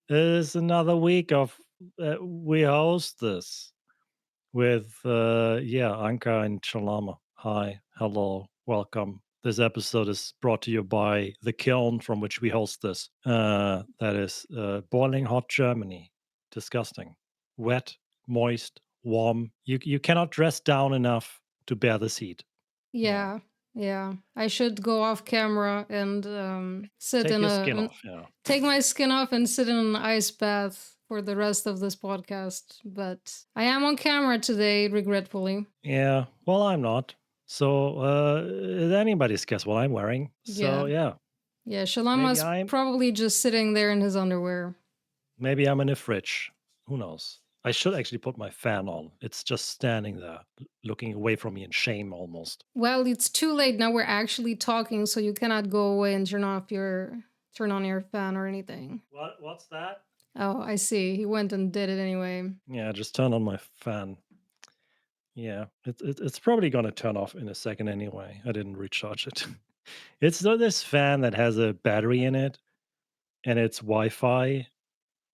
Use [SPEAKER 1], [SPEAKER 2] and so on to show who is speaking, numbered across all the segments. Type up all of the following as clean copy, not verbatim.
[SPEAKER 1] It's another week of we host this with Anka and Shalama. Hi, hello, welcome. This episode is brought to you by the kiln from which we host this. That is boiling hot Germany. Disgusting, wet, moist, warm. You cannot dress down enough to bear this heat. Yeah,
[SPEAKER 2] Yeah, yeah. I should go off camera and sit
[SPEAKER 1] take
[SPEAKER 2] in
[SPEAKER 1] your
[SPEAKER 2] a
[SPEAKER 1] skin
[SPEAKER 2] and
[SPEAKER 1] off. Yeah.
[SPEAKER 2] take my skin off and sit in an ice bath for the rest of this podcast. But I am on camera today, regretfully.
[SPEAKER 1] Yeah, well, I'm not. So, it's anybody's guess what I'm wearing. So,
[SPEAKER 2] Yeah,
[SPEAKER 1] yeah,
[SPEAKER 2] yeah.
[SPEAKER 1] maybe
[SPEAKER 2] Shalama's
[SPEAKER 1] I'm
[SPEAKER 2] probably just sitting there in his underwear.
[SPEAKER 1] maybe I'm in a fridge. Who knows? I should actually put my fan on. It's just standing there, looking away from me in shame almost.
[SPEAKER 2] Well, it's too late now. We're actually talking, so you cannot go away and turn on your fan or anything.
[SPEAKER 1] What's that?
[SPEAKER 2] Oh, I see. He went and did it anyway.
[SPEAKER 1] Yeah, just turn on my fan. Yeah, it's probably gonna turn off in a second anyway. I didn't recharge it. It's this fan that has a battery in it, and it's Wi-Fi.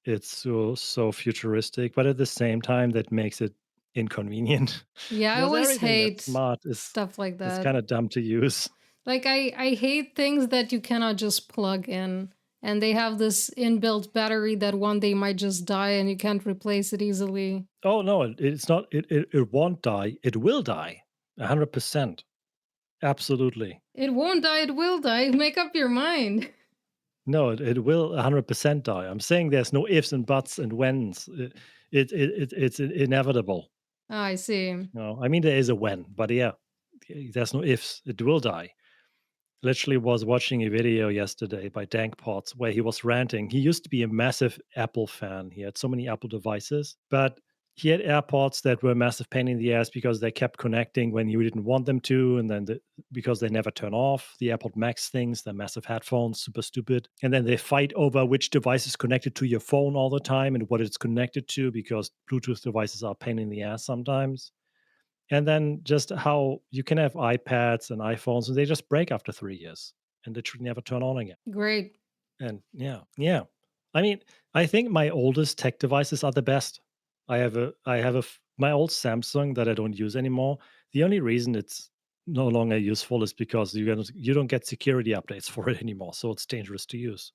[SPEAKER 1] It's so futuristic, but at the same time, that makes it inconvenient
[SPEAKER 2] Yeah, I
[SPEAKER 1] because
[SPEAKER 2] always
[SPEAKER 1] everything that's
[SPEAKER 2] hate
[SPEAKER 1] smart
[SPEAKER 2] stuff like
[SPEAKER 1] is
[SPEAKER 2] that.
[SPEAKER 1] kinda dumb to use.
[SPEAKER 2] Like I hate things that you cannot just plug in and they have this inbuilt battery that one day might just die and you can't replace it easily.
[SPEAKER 1] Oh, no, it's not it won't die, it will die, 100%. Absolutely.
[SPEAKER 2] It won't die, it will die. Make up your mind.
[SPEAKER 1] No, it will 100% die. I'm saying there's no ifs and buts and whens. It's inevitable.
[SPEAKER 2] Ah, I see.
[SPEAKER 1] No, I mean, there is a when, but yeah, there's no ifs. It will die. Literally was watching a video yesterday by Dank Potts where he was ranting. He used to be a massive Apple fan. He had so many Apple devices, but he had AirPods that were a massive pain in the ass because they kept connecting when you didn't want them to, and then because they never turn off. The AirPod Max things, they're massive headphones, super stupid. And then they fight over which device is connected to your phone all the time and what it's connected to because Bluetooth devices are a pain in the ass sometimes. And then just how you can have iPads and iPhones and they just break after 3 years and literally never turn on again.
[SPEAKER 2] Great.
[SPEAKER 1] And yeah. I mean, I think my oldest tech devices are the best. My old Samsung that I don't use anymore. The only reason it's no longer useful is because you don't get security updates for it anymore, so it's dangerous to use.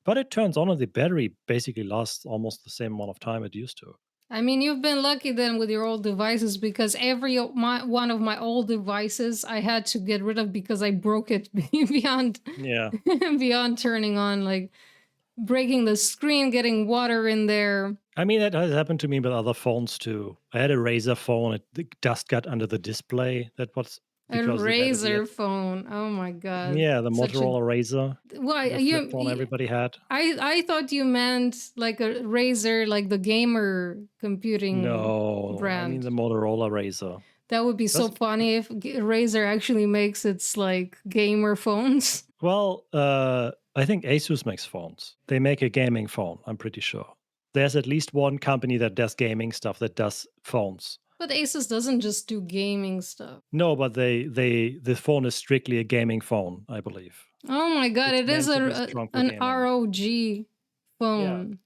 [SPEAKER 1] But it turns on and the battery basically lasts almost the same amount of time it used to.
[SPEAKER 2] I mean, you've been lucky then with your old devices because one of my old devices I had to get rid of because I broke it beyond
[SPEAKER 1] Yeah.
[SPEAKER 2] beyond turning on, like breaking the screen, getting water in there.
[SPEAKER 1] I mean, that has happened to me with other phones too. I had a Razer phone, the dust got under the display. That was
[SPEAKER 2] A
[SPEAKER 1] because the battery had
[SPEAKER 2] razor phone. Oh my god.
[SPEAKER 1] yeah, the
[SPEAKER 2] Such a
[SPEAKER 1] Motorola Razer,
[SPEAKER 2] why
[SPEAKER 1] the flip
[SPEAKER 2] you
[SPEAKER 1] phone everybody had.
[SPEAKER 2] I thought you meant like a razor, like the gamer computing
[SPEAKER 1] No, I mean the
[SPEAKER 2] brand.
[SPEAKER 1] Motorola Razer.
[SPEAKER 2] That would be so
[SPEAKER 1] That's
[SPEAKER 2] funny if Razer actually makes its like gamer phones.
[SPEAKER 1] well, I think Asus makes phones. They make a gaming phone, I'm pretty sure. There's at least one company that does gaming stuff that does phones.
[SPEAKER 2] But Asus doesn't just do gaming stuff.
[SPEAKER 1] No, but the phone is strictly a gaming phone, I believe.
[SPEAKER 2] Oh my god,
[SPEAKER 1] It's
[SPEAKER 2] it is
[SPEAKER 1] meant to be strong for
[SPEAKER 2] an
[SPEAKER 1] gaming.
[SPEAKER 2] ROG
[SPEAKER 1] Yeah.
[SPEAKER 2] phone.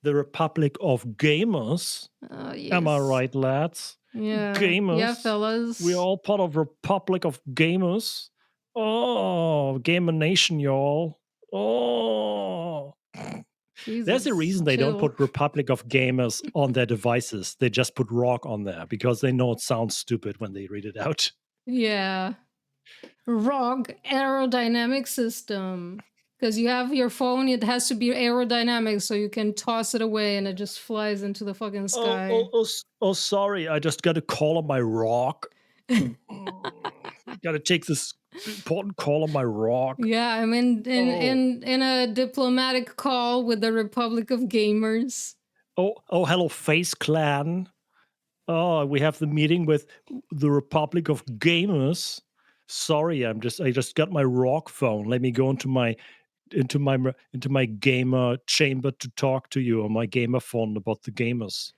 [SPEAKER 1] The Republic of Gamers. Am I
[SPEAKER 2] Yes.
[SPEAKER 1] right, lads?
[SPEAKER 2] Yeah. Yeah,
[SPEAKER 1] Gamers. We're
[SPEAKER 2] fellas.
[SPEAKER 1] all part of Republic of Gamers. Oh, Gamer Nation, y'all. Oh. There's a
[SPEAKER 2] Jesus.
[SPEAKER 1] reason they don't
[SPEAKER 2] Chill.
[SPEAKER 1] put Republic of Gamers on their devices. They just put Rock on there because they know it sounds stupid when they read it out.
[SPEAKER 2] Yeah. ROG aerodynamic system. Because you have your phone, it has to be aerodynamic so you can toss it away and it just flies into the fucking sky.
[SPEAKER 1] Sorry. I just got a call on my Rock. Gotta take this important call on my Rock.
[SPEAKER 2] Yeah, I'm in
[SPEAKER 1] Oh.
[SPEAKER 2] a diplomatic call with the Republic of Gamers.
[SPEAKER 1] Hello, Face Clan. Oh, we have the meeting with the Republic of Gamers. Sorry, I just got my rock phone. Let me go into my gamer chamber to talk to you on my gamer phone about the gamers.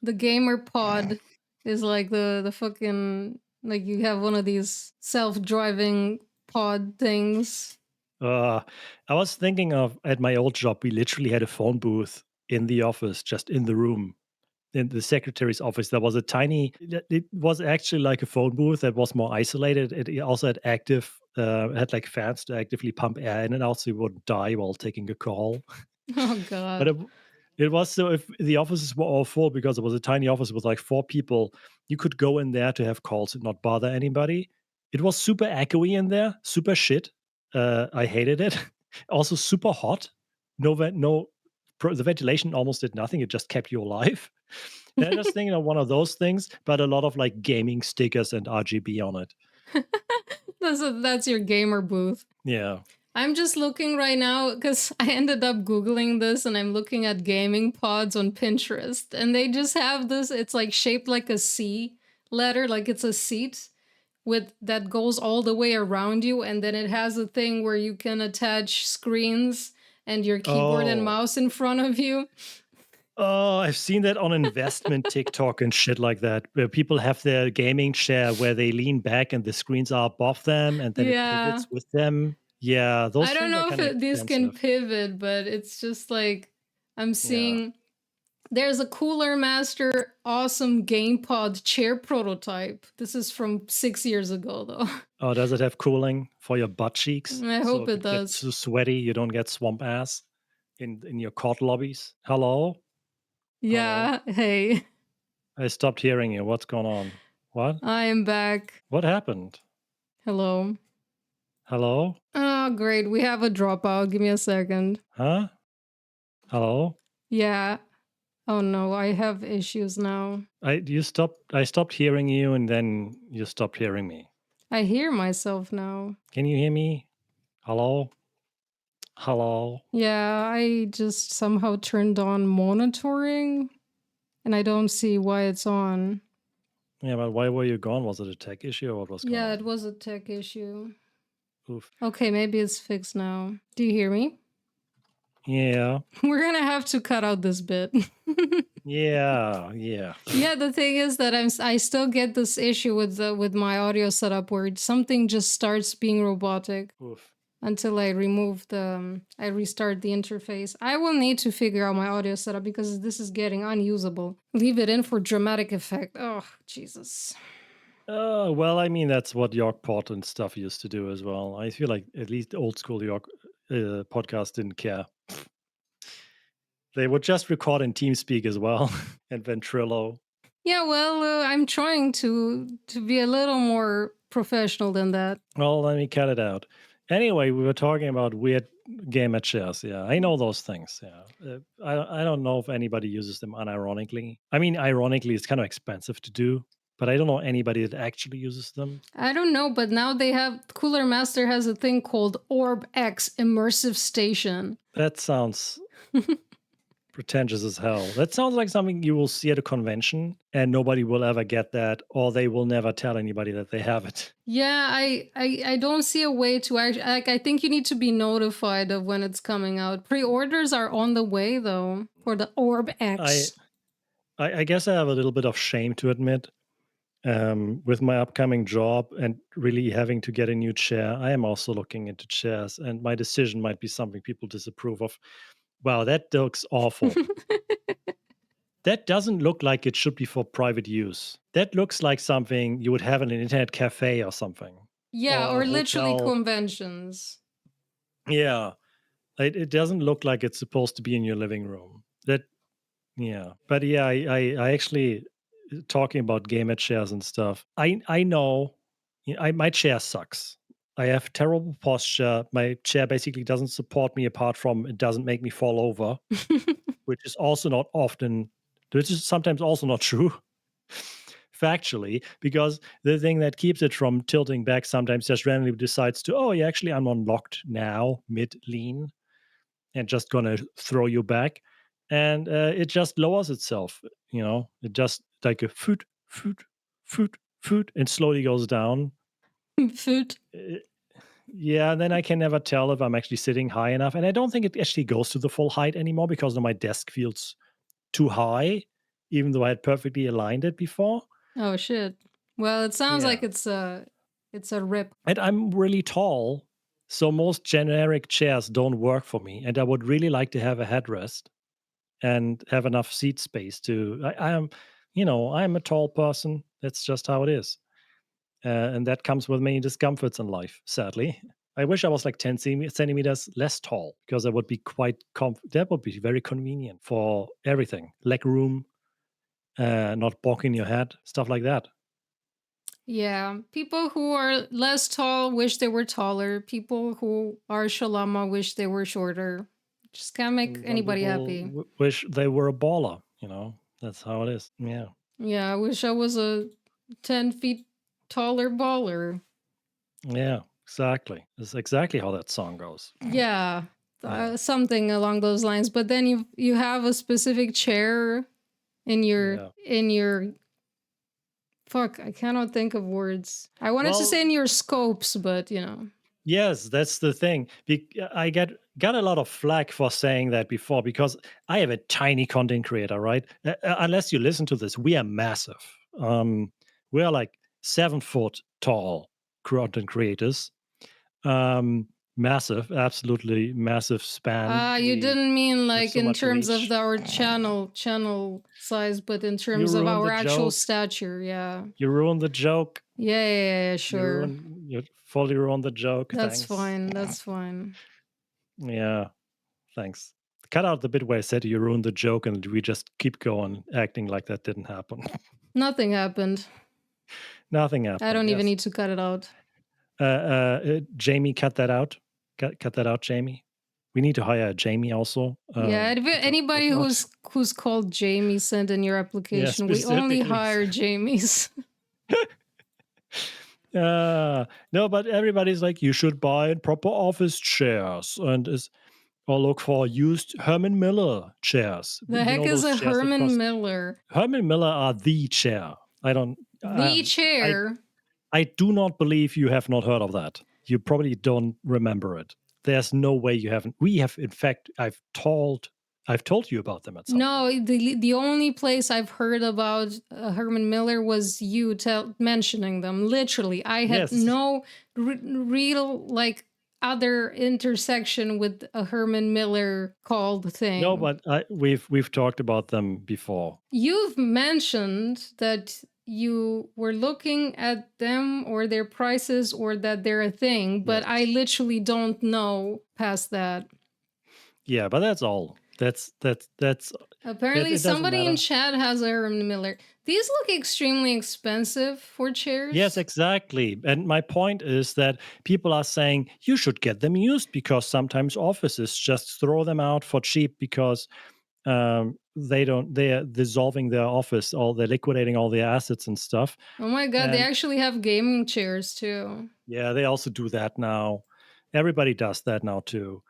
[SPEAKER 2] The gamer pod is like the fucking, like you have one of these self-driving pod things.
[SPEAKER 1] Uh, I was thinking of at my old job, we literally had a phone booth in the office, just in the room, in the secretary's office. There was a tiny. It was actually like a phone booth that was more isolated. It also had had like fans to actively pump air in and out, so you wouldn't die while taking a call.
[SPEAKER 2] Oh
[SPEAKER 1] But
[SPEAKER 2] god.
[SPEAKER 1] it was so if the offices were all full because it was a tiny office with like 4 people, you could go in there to have calls and not bother anybody. It was super echoey in there, super shit. I hated it. Also super hot. No the ventilation almost did nothing. It just kept you alive. And I just thinking of one of those things, but a lot of like gaming stickers and RGB on it.
[SPEAKER 2] That's your gamer booth.
[SPEAKER 1] Yeah.
[SPEAKER 2] I'm just looking right now because I ended up Googling this and I'm looking at gaming pods on Pinterest. And they just have this, it's like shaped like a C letter, like it's a seat with that goes all the way around you. And then it has a thing where you can attach screens and your keyboard and
[SPEAKER 1] Oh.
[SPEAKER 2] mouse in front of you.
[SPEAKER 1] Oh, I've seen that on investment TikTok and shit like that, where people have their gaming chair where they lean back and the screens are above them and then it
[SPEAKER 2] Yeah.
[SPEAKER 1] pivots with them. Yeah, those
[SPEAKER 2] I don't
[SPEAKER 1] things are
[SPEAKER 2] know if
[SPEAKER 1] kind of
[SPEAKER 2] these can
[SPEAKER 1] expensive.
[SPEAKER 2] pivot, but it's just like I'm
[SPEAKER 1] Yeah.
[SPEAKER 2] seeing there's a Cooler Master awesome game pod chair prototype. This is from 6 years ago, though.
[SPEAKER 1] Oh, does it have cooling for your butt cheeks?
[SPEAKER 2] I
[SPEAKER 1] So
[SPEAKER 2] hope
[SPEAKER 1] if
[SPEAKER 2] it
[SPEAKER 1] it gets
[SPEAKER 2] does.
[SPEAKER 1] too sweaty, you don't get swamp ass in your court lobbies. Hello? Hello?
[SPEAKER 2] Yeah, hey,
[SPEAKER 1] I stopped hearing you. What's going on? What?
[SPEAKER 2] I am back.
[SPEAKER 1] What happened?
[SPEAKER 2] Hello.
[SPEAKER 1] Hello?
[SPEAKER 2] Oh, great. We have a dropout. Give me a second.
[SPEAKER 1] Huh? Hello?
[SPEAKER 2] Yeah. Oh no, I have issues now.
[SPEAKER 1] I stopped hearing you and then you stopped hearing me.
[SPEAKER 2] I hear myself now.
[SPEAKER 1] Can you hear me? Hello? Hello?
[SPEAKER 2] Yeah, I just somehow turned on monitoring and I don't see why it's on.
[SPEAKER 1] Yeah, but why were you gone? Was it a tech issue or what was going
[SPEAKER 2] Yeah,
[SPEAKER 1] on?
[SPEAKER 2] it was a tech issue.
[SPEAKER 1] Oof.
[SPEAKER 2] Okay, maybe it's fixed now. Do you hear me?
[SPEAKER 1] Yeah.
[SPEAKER 2] We're gonna have to cut out this bit.
[SPEAKER 1] Yeah. Yeah.
[SPEAKER 2] Yeah, the thing is that I still get this issue with my audio setup where something just starts being robotic
[SPEAKER 1] Oof.
[SPEAKER 2] until I remove I restart the interface. I will need to figure out my audio setup because this is getting unusable. Leave it in for dramatic effect. Oh, Jesus.
[SPEAKER 1] Well, I mean, that's what Yorkport and stuff used to do as well. I feel like at least old school York podcast didn't care. They would just record in TeamSpeak as well and Ventrilo.
[SPEAKER 2] Yeah, well, I'm trying to be a little more professional than that.
[SPEAKER 1] Well, let me cut it out. Anyway, we were talking about weird gamer chairs. Yeah, I know those things. Yeah, I don't know if anybody uses them unironically. I mean, ironically, it's kind of expensive to do, but I don't know anybody that actually uses them.
[SPEAKER 2] I don't know, but now they have Cooler Master has a thing called Orb X Immersive Station.
[SPEAKER 1] That sounds pretentious as hell. That sounds like something you will see at a convention, and nobody will ever get that, or they will never tell anybody that they have it.
[SPEAKER 2] Yeah, I don't see a way to actually like I think you need to be notified of when it's coming out. Pre-orders are on the way though for the Orb
[SPEAKER 1] I
[SPEAKER 2] X.
[SPEAKER 1] I guess I have a little bit of shame to admit. With my upcoming job and really having to get a new chair, I am also looking into chairs, and my decision might be something people disapprove of. Wow, that looks awful. That doesn't look like it should be for private use. That looks like something you would have in an internet cafe or something,
[SPEAKER 2] Yeah,
[SPEAKER 1] or a
[SPEAKER 2] or literally
[SPEAKER 1] hotel.
[SPEAKER 2] conventions.
[SPEAKER 1] Yeah, it doesn't look like it's supposed to be in your living room. That Yeah, but yeah, I actually talking about gamer chairs and stuff. I know, my chair sucks. I have terrible posture. My chair basically doesn't support me apart from it doesn't make me fall over, which is also not often. Which is sometimes also not true, factually, because the thing that keeps it from tilting back sometimes just randomly decides to, oh, yeah, actually, I'm unlocked now, mid lean, and just gonna throw you back, and it just lowers itself. It just like a foot and slowly goes down.
[SPEAKER 2] Food.
[SPEAKER 1] Uh, yeah, and then I can never tell if I'm actually sitting high enough, and I don't think it actually goes to the full height anymore because now my desk feels too high, even though I had perfectly aligned it before.
[SPEAKER 2] Oh shit. Well, it sounds
[SPEAKER 1] Yeah,
[SPEAKER 2] like it's a rip.
[SPEAKER 1] and I'm really tall. So most generic chairs don't work for me, and I would really like to have a headrest and have enough seat space to. I am, I'm a tall person. That's just how it is, and that comes with many discomforts in life. Sadly, I wish I was like 10 centimeters less tall because that would be that would be very convenient for everything, leg room, not bonking your head, stuff like that.
[SPEAKER 2] Yeah, people who are less tall wish they were taller. People who are Shalama wish they were shorter. Just can't make
[SPEAKER 1] And some
[SPEAKER 2] anybody
[SPEAKER 1] people
[SPEAKER 2] happy.
[SPEAKER 1] wish they were a baller. That's how it is. Yeah,
[SPEAKER 2] Yeah, I wish I was a 10 feet taller baller.
[SPEAKER 1] yeah, exactly. That's exactly how that song goes.
[SPEAKER 2] Yeah,
[SPEAKER 1] Yeah,
[SPEAKER 2] something along those lines. But then you have a specific chair
[SPEAKER 1] yeah.
[SPEAKER 2] in your fuck. I cannot think of words. I wanted to
[SPEAKER 1] Well,
[SPEAKER 2] say in your scopes, but you know.
[SPEAKER 1] yes, that's the thing. I got a lot of flack for saying that before because I am a tiny content creator, right? Unless you listen to this, we are massive. We are like 7 foot tall content creators. Massive, absolutely massive span.
[SPEAKER 2] You
[SPEAKER 1] We
[SPEAKER 2] didn't mean
[SPEAKER 1] have
[SPEAKER 2] like
[SPEAKER 1] so
[SPEAKER 2] in
[SPEAKER 1] much
[SPEAKER 2] terms of
[SPEAKER 1] reach.
[SPEAKER 2] our channel size, but in
[SPEAKER 1] You
[SPEAKER 2] terms of
[SPEAKER 1] ruined
[SPEAKER 2] our
[SPEAKER 1] the
[SPEAKER 2] actual
[SPEAKER 1] joke.
[SPEAKER 2] stature. Yeah.
[SPEAKER 1] You ruined the joke.
[SPEAKER 2] Yeah, sure.
[SPEAKER 1] You fully ruined the joke.
[SPEAKER 2] That's
[SPEAKER 1] Thanks.
[SPEAKER 2] fine. That's fine.
[SPEAKER 1] Yeah. Thanks. Cut out the bit where I said you ruined the joke and we just keep going acting like that didn't happen.
[SPEAKER 2] Nothing happened.
[SPEAKER 1] Nothing
[SPEAKER 2] I
[SPEAKER 1] happened.
[SPEAKER 2] don't even
[SPEAKER 1] Yes.
[SPEAKER 2] need to cut it out.
[SPEAKER 1] Jamie, cut that out. Cut that out, Jamie. We need to hire a Jamie also
[SPEAKER 2] Yeah,
[SPEAKER 1] to cut
[SPEAKER 2] anybody
[SPEAKER 1] stuff out.
[SPEAKER 2] who's called Jamie, send in your
[SPEAKER 1] Yeah,
[SPEAKER 2] application. We only
[SPEAKER 1] specifically.
[SPEAKER 2] hire Jamies.
[SPEAKER 1] No, but everybody's like, you should buy proper office chairs and is or look for used Herman Miller chairs.
[SPEAKER 2] The
[SPEAKER 1] You
[SPEAKER 2] heck
[SPEAKER 1] know
[SPEAKER 2] is
[SPEAKER 1] those
[SPEAKER 2] a
[SPEAKER 1] chairs that
[SPEAKER 2] Herman
[SPEAKER 1] cost
[SPEAKER 2] Miller?
[SPEAKER 1] Herman Miller are the chair. I don't.
[SPEAKER 2] The
[SPEAKER 1] I
[SPEAKER 2] chair.
[SPEAKER 1] I do not believe you have not heard of that. You probably don't remember it. There's no way you haven't. We have, in fact, I've told you about them at some
[SPEAKER 2] No,
[SPEAKER 1] point.
[SPEAKER 2] the only place I've heard about Herman Miller was you mentioning them. Literally, I had
[SPEAKER 1] Yes.
[SPEAKER 2] no real like other intersection with a Herman Miller called
[SPEAKER 1] No,
[SPEAKER 2] thing.
[SPEAKER 1] but we've talked about them before.
[SPEAKER 2] You've mentioned that you were looking at them or their prices or that they're a thing, but I
[SPEAKER 1] Yes.
[SPEAKER 2] literally don't know past that.
[SPEAKER 1] Yeah, but that's all. That's that.
[SPEAKER 2] Apparently,
[SPEAKER 1] It doesn't
[SPEAKER 2] somebody in
[SPEAKER 1] matter.
[SPEAKER 2] chat has a Herman Miller. These look extremely expensive for
[SPEAKER 1] Yes,
[SPEAKER 2] chairs.
[SPEAKER 1] exactly. And my point is that people are saying you should get them used because sometimes offices just throw them out for cheap because they're dissolving their office or they're liquidating all their assets and stuff.
[SPEAKER 2] Oh my god, they
[SPEAKER 1] And
[SPEAKER 2] actually have gaming chairs too.
[SPEAKER 1] yeah, they also do that now. Everybody does that now too.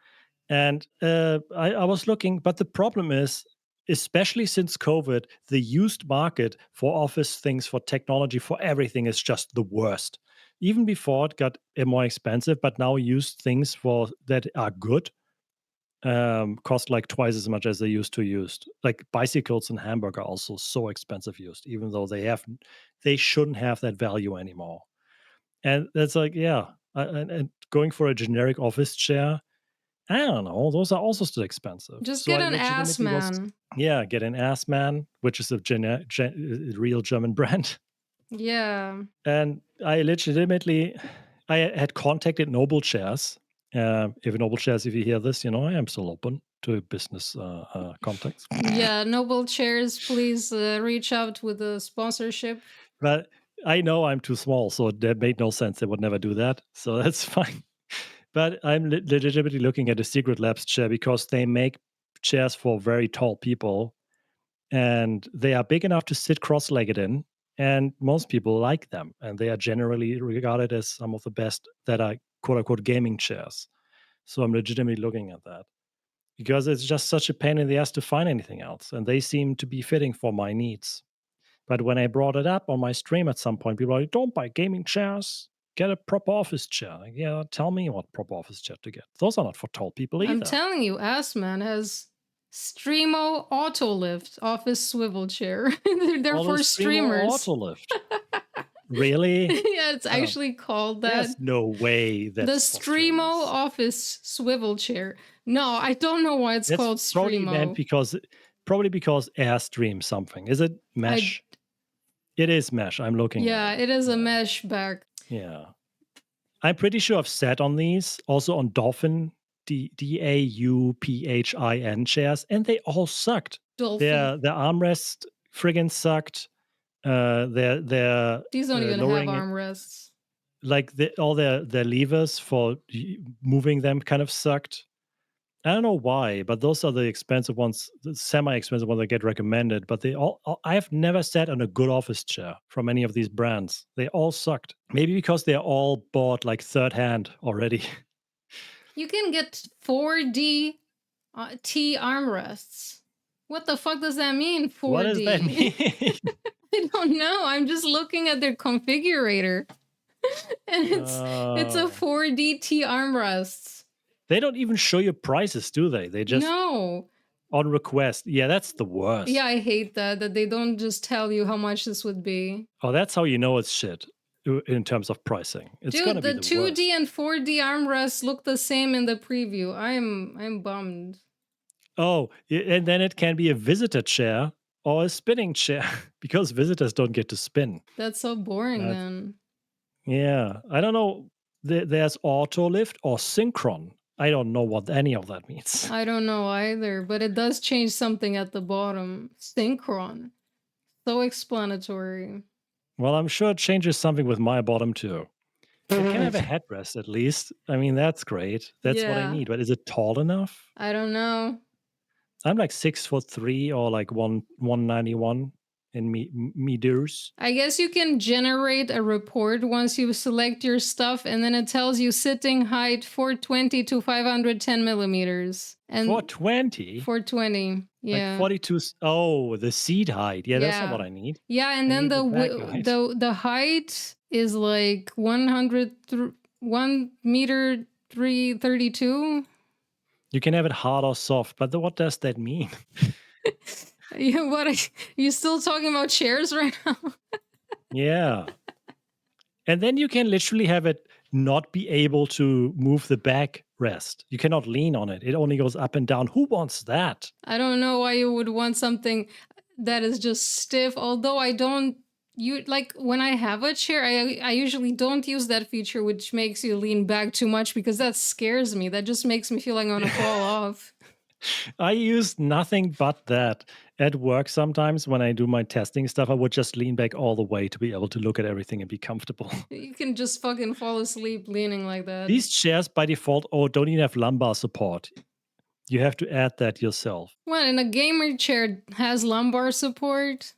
[SPEAKER 1] And I was looking, but the problem is, especially since COVID, the used market for office things, for technology, for everything is just the worst. Even before it got more expensive, but now used things for that are good cost like twice as much as they used to used. Like bicycles in Hamburg are also so expensive used, even though they shouldn't have that value anymore. And that's like, yeah, and going for a generic office chair, I don't know. Those are also still expensive.
[SPEAKER 2] Just
[SPEAKER 1] So
[SPEAKER 2] get
[SPEAKER 1] I
[SPEAKER 2] an ass
[SPEAKER 1] legitimately was,
[SPEAKER 2] man.
[SPEAKER 1] yeah, get an Ass Man, which is a real German brand.
[SPEAKER 2] Yeah.
[SPEAKER 1] And I legitimately, I had contacted Noble Chairs. If Noble Chairs, if you hear this, I am still open to business contacts.
[SPEAKER 2] Yeah, Noble Chairs, please reach out with a sponsorship.
[SPEAKER 1] But I know I'm too small, so that made no sense. They would never do that. So that's fine. But I'm legitimately looking at a Secret Labs chair because they make chairs for very tall people and they are big enough to sit cross-legged in, and most people like them, and they are generally regarded as some of the best that are quote unquote gaming chairs. So I'm legitimately looking at that because it's just such a pain in the ass to find anything else, and they seem to be fitting for my needs. But when I brought it up on my stream at some point, people are like, don't buy gaming chairs, get a proper office chair. Like, yeah, tell me what proper office chair to get. Those are not for tall people
[SPEAKER 2] I'm
[SPEAKER 1] either.
[SPEAKER 2] telling you, Ass Man has Streamo Auto Lift office swivel chair. They're
[SPEAKER 1] All
[SPEAKER 2] for
[SPEAKER 1] those Streamer
[SPEAKER 2] streamers.
[SPEAKER 1] Auto Lift. Really?
[SPEAKER 2] Yeah, it's
[SPEAKER 1] Oh,
[SPEAKER 2] actually called that.
[SPEAKER 1] there's no way
[SPEAKER 2] The
[SPEAKER 1] that's for
[SPEAKER 2] Stremo
[SPEAKER 1] streamers.
[SPEAKER 2] office swivel chair. No, I don't know why it's
[SPEAKER 1] That's
[SPEAKER 2] called
[SPEAKER 1] probably meant
[SPEAKER 2] Stremo.
[SPEAKER 1] because Airstream something. Is it
[SPEAKER 2] I
[SPEAKER 1] mesh? It is mesh. I'm looking at
[SPEAKER 2] Yeah,
[SPEAKER 1] it.
[SPEAKER 2] it is a
[SPEAKER 1] Yeah.
[SPEAKER 2] mesh back.
[SPEAKER 1] Yeah. I'm pretty sure I've sat on these, also on Dolphin, Dauphin chairs, and they all sucked.
[SPEAKER 2] Dolphin.
[SPEAKER 1] Their armrest friggin' sucked. Their
[SPEAKER 2] These don't even have
[SPEAKER 1] lowering it,
[SPEAKER 2] armrests.
[SPEAKER 1] like all their levers for moving them kind of sucked. I don't know why, but those are the expensive ones, the semi-expensive ones that get recommended. But I've never sat on a good office chair from any of these brands. They all sucked. Maybe because they're all bought like third hand already.
[SPEAKER 2] You can get 4D T armrests. What the fuck does that mean,
[SPEAKER 1] What does that
[SPEAKER 2] 4D?
[SPEAKER 1] mean?
[SPEAKER 2] I don't know. I'm just looking at their configurator. And it's a
[SPEAKER 1] uh,
[SPEAKER 2] 4D T armrests.
[SPEAKER 1] they don't even show you prices, do they? They just
[SPEAKER 2] No.
[SPEAKER 1] on request. Yeah, that's the
[SPEAKER 2] Yeah,
[SPEAKER 1] worst.
[SPEAKER 2] I hate that they don't just tell you how much this would be.
[SPEAKER 1] Oh, that's how you know it's shit in terms of pricing. It's
[SPEAKER 2] Dude,
[SPEAKER 1] gonna be
[SPEAKER 2] the
[SPEAKER 1] the
[SPEAKER 2] 2D
[SPEAKER 1] worst.
[SPEAKER 2] and 4D armrests look the same in the preview. I'm bummed.
[SPEAKER 1] Oh, and then it can be a visitor chair or a spinning chair because visitors don't get to spin.
[SPEAKER 2] That's so boring
[SPEAKER 1] That's,
[SPEAKER 2] then.
[SPEAKER 1] yeah, I don't know. There's auto lift or synchron. I don't know what any of that means.
[SPEAKER 2] I don't know either, but it does change something at the bottom. Synchron. So explanatory.
[SPEAKER 1] Well, I'm sure it changes something with my bottom too. It can have a headrest at least. I mean, that's great. That's what I
[SPEAKER 2] Yeah.
[SPEAKER 1] need. But is it tall enough?
[SPEAKER 2] I don't know.
[SPEAKER 1] I'm like 6'3" or like 191 in meters.
[SPEAKER 2] I guess you can generate a report once you select your stuff, and then it tells you sitting height 420 to 510 millimeters. And
[SPEAKER 1] 420,
[SPEAKER 2] 420.
[SPEAKER 1] like
[SPEAKER 2] Yeah.
[SPEAKER 1] 42. Oh, the seat height. Yeah, that's not what
[SPEAKER 2] Yeah.
[SPEAKER 1] I need.
[SPEAKER 2] Yeah, and
[SPEAKER 1] I
[SPEAKER 2] then
[SPEAKER 1] need
[SPEAKER 2] the
[SPEAKER 1] the back
[SPEAKER 2] wi-
[SPEAKER 1] height.
[SPEAKER 2] the height is like 1 meter 332.
[SPEAKER 1] You can have it hard or soft, but what does that mean?
[SPEAKER 2] Yeah, you still talking about chairs right now?
[SPEAKER 1] Yeah. And then you can literally have it not be able to move the back rest. You cannot lean on it. It only goes up and down. Who wants that?
[SPEAKER 2] I don't know why you would want something that is just stiff. Although I don't, you like when I have a chair, I usually don't use that feature, which makes you lean back too much because that scares me. That just makes me feel like I'm gonna fall off.
[SPEAKER 1] I use nothing but that. At work, sometimes when I do my testing stuff, I would just lean back all the way to be able to look at everything and be comfortable.
[SPEAKER 2] You can just fucking fall asleep leaning like that.
[SPEAKER 1] These chairs by default, oh, don't even have lumbar support. You have to add that yourself.
[SPEAKER 2] Well, and a gamer chair has lumbar support.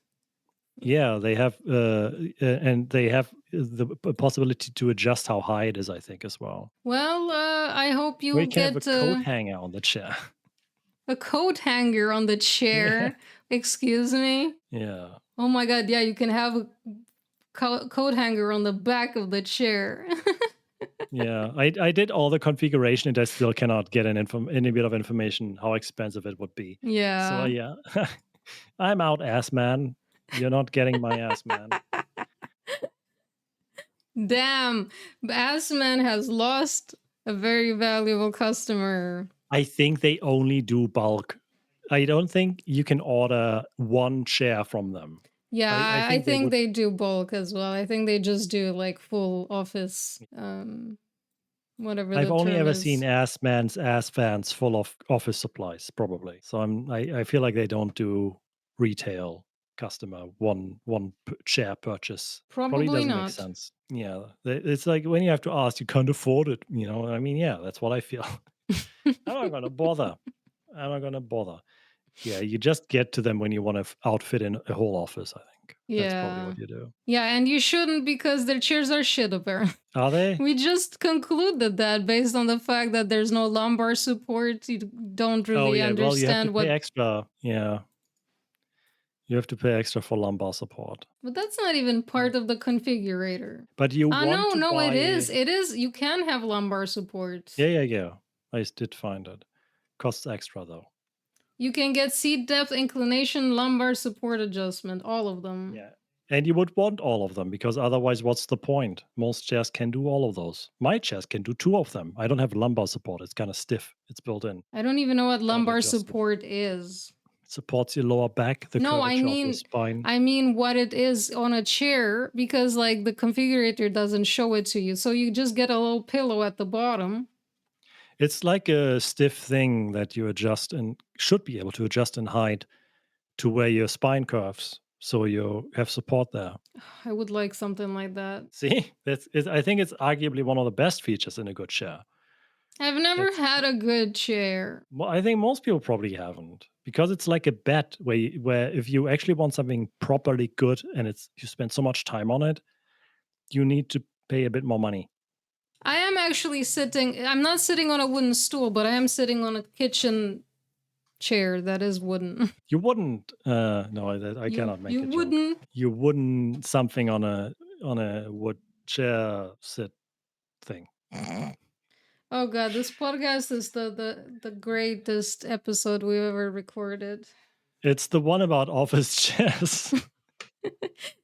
[SPEAKER 1] Yeah, they have, and they have the possibility to adjust how high it is, I think, as well.
[SPEAKER 2] Well, I hope
[SPEAKER 1] Where
[SPEAKER 2] you
[SPEAKER 1] you can have a
[SPEAKER 2] get
[SPEAKER 1] coat hanger on the chair.
[SPEAKER 2] a coat hanger on the
[SPEAKER 1] Yeah.
[SPEAKER 2] chair. Excuse me.
[SPEAKER 1] Yeah.
[SPEAKER 2] Oh my god, yeah, you can have a coat hanger on the back of the chair.
[SPEAKER 1] Yeah. I did all the configuration and I still cannot get any bit of information how expensive it would be. So,
[SPEAKER 2] Yeah.
[SPEAKER 1] yeah, I'm out, ass man. You're not getting my ass man.
[SPEAKER 2] Damn, Bassman has lost a very valuable customer.
[SPEAKER 1] I think they only do bulk. I don't think you can order one chair from them. I
[SPEAKER 2] Yeah, I
[SPEAKER 1] think they
[SPEAKER 2] think
[SPEAKER 1] would.
[SPEAKER 2] they do bulk as well. I think they just do like full office, whatever
[SPEAKER 1] I've
[SPEAKER 2] the
[SPEAKER 1] only
[SPEAKER 2] term
[SPEAKER 1] ever seen
[SPEAKER 2] is.
[SPEAKER 1] ass man's ass fans full of office supplies, probably. So I feel like they don't do retail customer chair purchase. Probably
[SPEAKER 2] Probably
[SPEAKER 1] doesn't make
[SPEAKER 2] not.
[SPEAKER 1] sense. Yeah, it's like when you have to ask, you can't afford it. I mean, yeah, that's what I feel. I'm not gonna bother. I'm not gonna bother. Yeah, you just get to them when you want to outfit in a whole office. I think that's probably
[SPEAKER 2] Yeah.
[SPEAKER 1] what you do.
[SPEAKER 2] Yeah, and you shouldn't because their chairs are shit apparently.
[SPEAKER 1] Are they?
[SPEAKER 2] We just concluded that based on the fact that there's no lumbar support, you don't
[SPEAKER 1] Oh
[SPEAKER 2] really
[SPEAKER 1] yeah. Well, you have to
[SPEAKER 2] understand
[SPEAKER 1] pay
[SPEAKER 2] what.
[SPEAKER 1] extra. Yeah, you have to pay extra for lumbar support.
[SPEAKER 2] But that's not even part of the configurator.
[SPEAKER 1] But you want
[SPEAKER 2] No,
[SPEAKER 1] to
[SPEAKER 2] no, it
[SPEAKER 1] buy
[SPEAKER 2] is.
[SPEAKER 1] a.
[SPEAKER 2] It is. You can have lumbar support.
[SPEAKER 1] Yeah, yeah, yeah. Did find it. Costs extra though.
[SPEAKER 2] You can get seat depth, inclination, lumbar support adjustment, all of them.
[SPEAKER 1] Yeah. And you would want all of them because otherwise, what's the point? Most chairs can do all of those. My chairs can do two of them. I don't have lumbar support. It's kind of stiff. It's built in.
[SPEAKER 2] I don't even know what
[SPEAKER 1] Cannot
[SPEAKER 2] lumbar
[SPEAKER 1] adjust it.
[SPEAKER 2] support is.
[SPEAKER 1] It supports your lower back, the
[SPEAKER 2] No,
[SPEAKER 1] curvature of your spine.
[SPEAKER 2] I mean what it is on a chair because like the configurator doesn't show it to you. So you just get a little pillow at the bottom.
[SPEAKER 1] It's like a stiff thing that you adjust and should be able to adjust in height to where your spine curves. So you have support there.
[SPEAKER 2] I would like something like that.
[SPEAKER 1] See, I think it's arguably one of the best features in a good chair.
[SPEAKER 2] I've never
[SPEAKER 1] That's
[SPEAKER 2] had a good chair.
[SPEAKER 1] well, I think most people probably haven't because it's like a bet where if you actually want something properly good and it's you spend so much time on it, you need to pay a bit more money.
[SPEAKER 2] I am actually sitting, I'm not sitting on a wooden stool, but I am sitting on a kitchen chair that is wooden.
[SPEAKER 1] You wouldn't. No, I cannot make
[SPEAKER 2] You
[SPEAKER 1] a joke.
[SPEAKER 2] wouldn't.
[SPEAKER 1] You wouldn't something on a wood chair sit thing.
[SPEAKER 2] Oh god, this podcast is the greatest episode we've ever recorded.
[SPEAKER 1] It's the one about office chairs.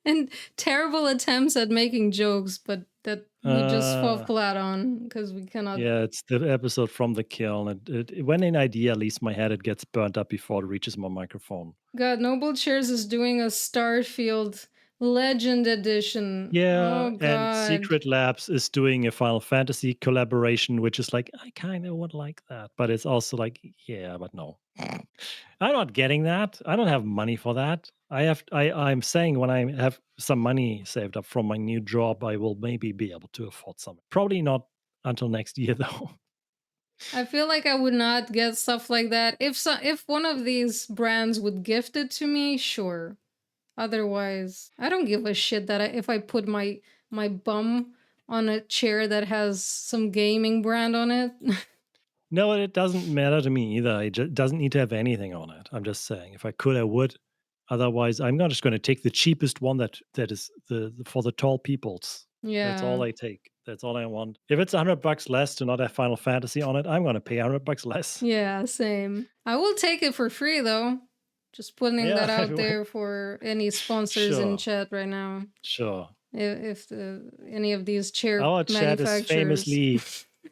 [SPEAKER 2] And terrible attempts at making jokes, but that we just fall
[SPEAKER 1] uh,
[SPEAKER 2] flat on because we cannot.
[SPEAKER 1] yeah, it's the episode from the kiln. When an idea leaves my head, it gets burnt up before it reaches my microphone.
[SPEAKER 2] God, Noble Chairs is doing a Starfield Legend Edition.
[SPEAKER 1] Yeah,
[SPEAKER 2] Oh
[SPEAKER 1] and
[SPEAKER 2] god.
[SPEAKER 1] Secret Labs is doing a Final Fantasy collaboration, which is like, I kind of would like that. But it's also like, yeah, but no. I'm not getting that. I don't have money for that. I'm saying when I have some money saved up from my new job, I will maybe be able to afford something. Probably not until next year though.
[SPEAKER 2] I feel like I would not get stuff like that. If one of these brands would gift it to me, sure. Otherwise, I don't give a shit that if I put my bum on a chair that has some gaming brand on it.
[SPEAKER 1] No, it doesn't matter to me either. It doesn't need to have anything on it. I'm just saying, if I could, I would. Otherwise, I'm not just going to take the cheapest one that is for the tall peoples. That's all
[SPEAKER 2] Yeah.
[SPEAKER 1] I take. That's all I want. If it's $100 less to not have Final Fantasy on it, I'm going to pay $100 less.
[SPEAKER 2] Yeah, same. I will take it for free though. Just putting
[SPEAKER 1] Yeah,
[SPEAKER 2] that out there for any sponsors in
[SPEAKER 1] sure,
[SPEAKER 2] chat right now.
[SPEAKER 1] sure.
[SPEAKER 2] If any of these chair
[SPEAKER 1] Our chat is
[SPEAKER 2] manufacturers.
[SPEAKER 1] famously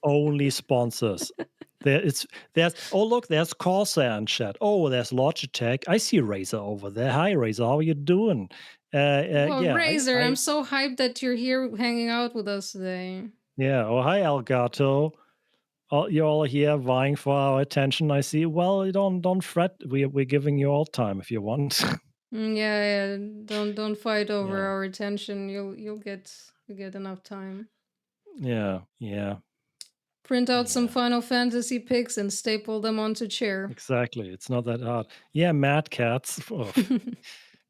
[SPEAKER 1] only sponsors. There's oh look, there's Corsair in chat. Oh, there's Logitech. I see Razer over there. Hi Razer, how are you doing?
[SPEAKER 2] Well,
[SPEAKER 1] Yeah,
[SPEAKER 2] Razor, I'm
[SPEAKER 1] I
[SPEAKER 2] so hyped that you're here hanging out with us today.
[SPEAKER 1] yeah. Oh hi Elgato. Oh, you're all here vying for our attention. I see. Well, you don't fret. We're giving you all time if you want.
[SPEAKER 2] Yeah, yeah. Don't fight over
[SPEAKER 1] Yeah,
[SPEAKER 2] our attention. You'll get enough time.
[SPEAKER 1] yeah, yeah,
[SPEAKER 2] Print out some
[SPEAKER 1] yeah.
[SPEAKER 2] Final Fantasy pics and staple them onto chair.
[SPEAKER 1] Exactly. It's not that hard. Yeah, Mad Cats.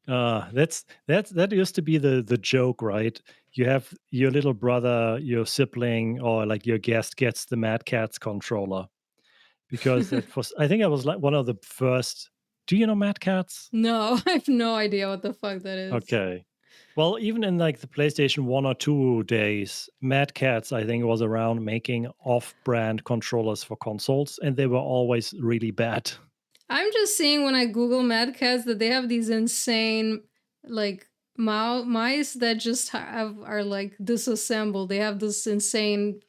[SPEAKER 1] That used to be the joke, right? You have your little brother, your sibling, or like your guest gets the Mad Catz controller because that was I think I was like one of the first. Do you know Mad Catz?
[SPEAKER 2] No, I have no idea what the fuck that is.
[SPEAKER 1] Okay. Well, even in like the PlayStation 1 or 2 days, Mad Catz I think was around making off-brand controllers for consoles, and they were always really bad.
[SPEAKER 2] I'm just seeing when I Google Mad Cats that they have these insane like mice that just are like disassembled. They have this insane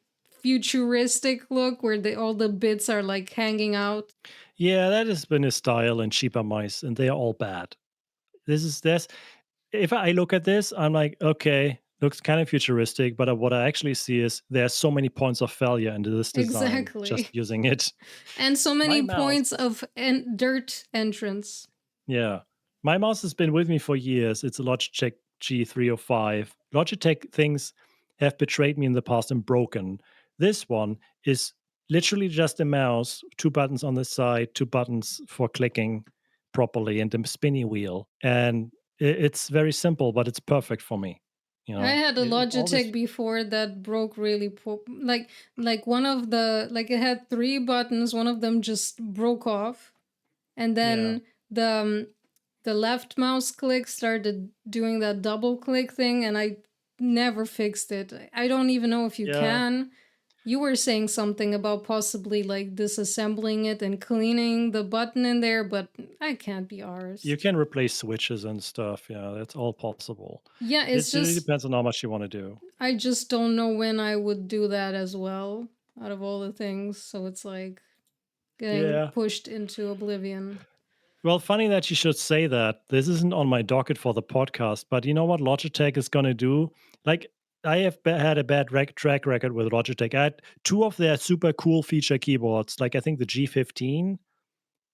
[SPEAKER 2] futuristic look where all the bits are like hanging out.
[SPEAKER 1] Yeah, that has been a style in cheaper mice, and they are all bad. This if I look at this, I'm like, okay, looks kind of futuristic, but what I actually see is there's so many points of failure into this design just
[SPEAKER 2] Exactly.
[SPEAKER 1] using it.
[SPEAKER 2] And so
[SPEAKER 1] My
[SPEAKER 2] many
[SPEAKER 1] mouse,
[SPEAKER 2] points of dirt entrance.
[SPEAKER 1] yeah, my mouse has been with me for years. It's a Logitech G305. Logitech things have betrayed me in the past and broken. This one is literally just a mouse, two buttons on the side, two buttons for clicking properly, and a spinny wheel. And it's very simple, but it's perfect for me. You
[SPEAKER 2] I
[SPEAKER 1] know,
[SPEAKER 2] had a
[SPEAKER 1] all this.
[SPEAKER 2] Logitech before that broke really like one of the like it had three buttons, one of them just broke off, and
[SPEAKER 1] Yeah,
[SPEAKER 2] then the left mouse click started doing that double click thing, and I never fixed it. I don't even know if you
[SPEAKER 1] yeah.
[SPEAKER 2] can. You were saying something about possibly like disassembling it and cleaning the button in there, but I can't be
[SPEAKER 1] You
[SPEAKER 2] ours.
[SPEAKER 1] can replace switches and stuff. Yeah, that's all possible.
[SPEAKER 2] Yeah,
[SPEAKER 1] It
[SPEAKER 2] it's
[SPEAKER 1] really
[SPEAKER 2] just
[SPEAKER 1] depends on how much you want to do.
[SPEAKER 2] I just don't know when I would do that as well out of all the things. So it's like getting
[SPEAKER 1] Yeah.
[SPEAKER 2] pushed into oblivion.
[SPEAKER 1] Well, funny that you should say that. This isn't on my docket for the podcast, but you know what Logitech is going to do? Like, I have had a bad track record with Logitech. I had two of their super cool feature keyboards, like I think the G15,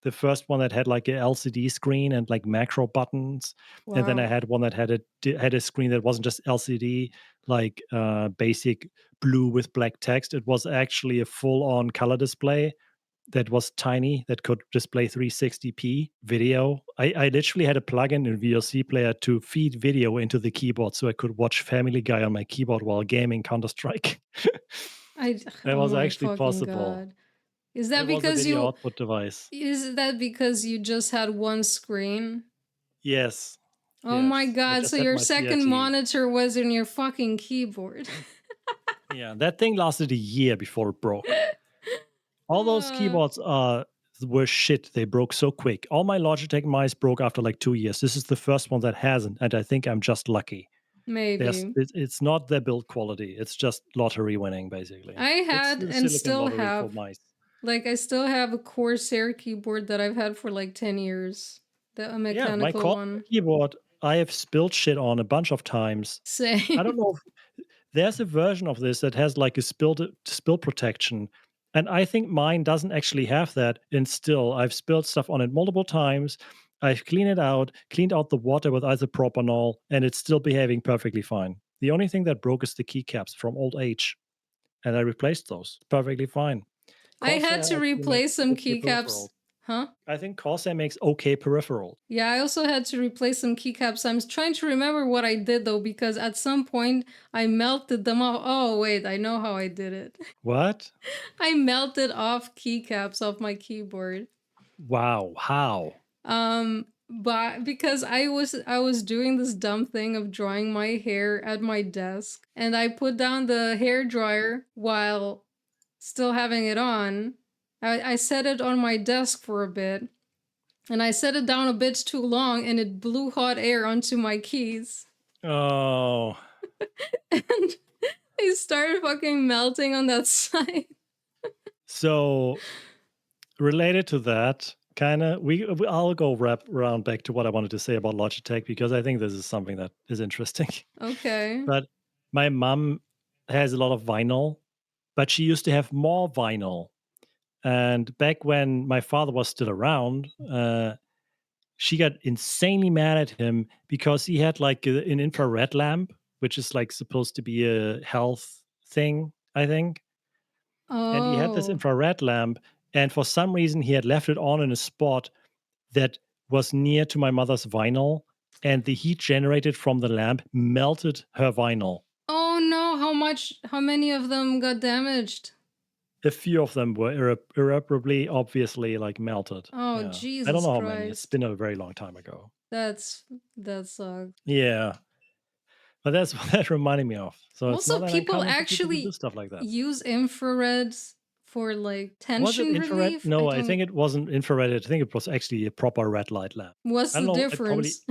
[SPEAKER 1] the first one that had like a LCD screen and like macro buttons, and then I
[SPEAKER 2] Wow.
[SPEAKER 1] had one that had a screen that wasn't just LCD, like basic blue with black text. It was actually a full-on color display that was tiny that could display 360p video. I literally had a plugin in VLC player to feed video into the keyboard so I could watch Family Guy on my keyboard while gaming Counter Strike.
[SPEAKER 2] I
[SPEAKER 1] That
[SPEAKER 2] oh
[SPEAKER 1] was
[SPEAKER 2] my
[SPEAKER 1] actually
[SPEAKER 2] fucking
[SPEAKER 1] possible.
[SPEAKER 2] god. Is
[SPEAKER 1] It
[SPEAKER 2] that
[SPEAKER 1] was a
[SPEAKER 2] because
[SPEAKER 1] video
[SPEAKER 2] you
[SPEAKER 1] output device.
[SPEAKER 2] is that because you just had one screen?
[SPEAKER 1] Yes.
[SPEAKER 2] Oh my
[SPEAKER 1] Yes. I
[SPEAKER 2] god, so
[SPEAKER 1] just had
[SPEAKER 2] your
[SPEAKER 1] my
[SPEAKER 2] second
[SPEAKER 1] CRT.
[SPEAKER 2] monitor was in your fucking keyboard.
[SPEAKER 1] Yeah, that thing lasted a year before it broke. All those
[SPEAKER 2] Uh,
[SPEAKER 1] keyboards were shit. They broke so quick. All my Logitech mice broke after like 2 years. This is the first one that hasn't, and I think I'm just lucky.
[SPEAKER 2] maybe.
[SPEAKER 1] It's not their build quality. It's just lottery winning, basically.
[SPEAKER 2] I
[SPEAKER 1] It's
[SPEAKER 2] had
[SPEAKER 1] the
[SPEAKER 2] and
[SPEAKER 1] silicon
[SPEAKER 2] still
[SPEAKER 1] lottery for
[SPEAKER 2] have
[SPEAKER 1] mice.
[SPEAKER 2] like I still have a Corsair keyboard that I've had for like 10 years. A
[SPEAKER 1] Yeah, my
[SPEAKER 2] mechanical
[SPEAKER 1] Corsair
[SPEAKER 2] one.
[SPEAKER 1] keyboard, I have spilled shit on a bunch of times. I don't
[SPEAKER 2] Same.
[SPEAKER 1] know. There's a version of this that has like a spill protection, and I think mine doesn't actually have that. And still, I've spilled stuff on it multiple times. I've cleaned out the water with isopropanol, and it's still behaving perfectly fine. The only thing that broke is the keycaps from old age, and I replaced those perfectly fine.
[SPEAKER 2] I had
[SPEAKER 1] Corsair
[SPEAKER 2] to
[SPEAKER 1] actually makes
[SPEAKER 2] replace some
[SPEAKER 1] okay
[SPEAKER 2] keycaps.
[SPEAKER 1] peripherals.
[SPEAKER 2] Huh?
[SPEAKER 1] I think Corsair makes okay peripherals.
[SPEAKER 2] Yeah, I also had to replace some keycaps. I'm trying to remember what I did though, because at some point I melted them off. Oh, wait, I know how I did it.
[SPEAKER 1] What?
[SPEAKER 2] I melted off keycaps off my keyboard.
[SPEAKER 1] Wow, how?
[SPEAKER 2] But because I was doing this dumb thing of drying my hair at my desk, and I put down the hair dryer while still having it on. I set it on my desk for a bit, and I set it down a bit too long, and it blew hot air onto my keys.
[SPEAKER 1] Oh,
[SPEAKER 2] And they started fucking melting on that side.
[SPEAKER 1] so related to that, kind of, I'll go wrap around back to what I wanted to say about Logitech because I think this is something that is interesting.
[SPEAKER 2] Okay.
[SPEAKER 1] But my mom has a lot of vinyl, but she used to have more vinyl. And back when my father was still around, she got insanely mad at him because he had like an infrared lamp, which is like supposed to be a health thing, I think. And he had this
[SPEAKER 2] Oh.
[SPEAKER 1] infrared lamp, and for some reason, he had left it on in a spot that was near to my mother's vinyl, and the heat generated from the lamp melted her vinyl.
[SPEAKER 2] Oh no, how many of them got damaged?
[SPEAKER 1] A few of them were irreparably, obviously, like melted.
[SPEAKER 2] Oh,
[SPEAKER 1] Yeah. I don't
[SPEAKER 2] Jesus
[SPEAKER 1] know how many. It's
[SPEAKER 2] Christ.
[SPEAKER 1] been a very long time ago.
[SPEAKER 2] That's that sucks.
[SPEAKER 1] Yeah. But that's what that reminded me of. So it's
[SPEAKER 2] Also,
[SPEAKER 1] not that
[SPEAKER 2] people
[SPEAKER 1] uncommon for people to do
[SPEAKER 2] actually
[SPEAKER 1] stuff like that.
[SPEAKER 2] use infrareds for like
[SPEAKER 1] Was it
[SPEAKER 2] tension
[SPEAKER 1] infrared?
[SPEAKER 2] relief. I
[SPEAKER 1] No, I
[SPEAKER 2] don't.
[SPEAKER 1] think it wasn't infrared. I think it was actually a proper red light lamp.
[SPEAKER 2] What's
[SPEAKER 1] I
[SPEAKER 2] the
[SPEAKER 1] don't know. It probably,
[SPEAKER 2] difference?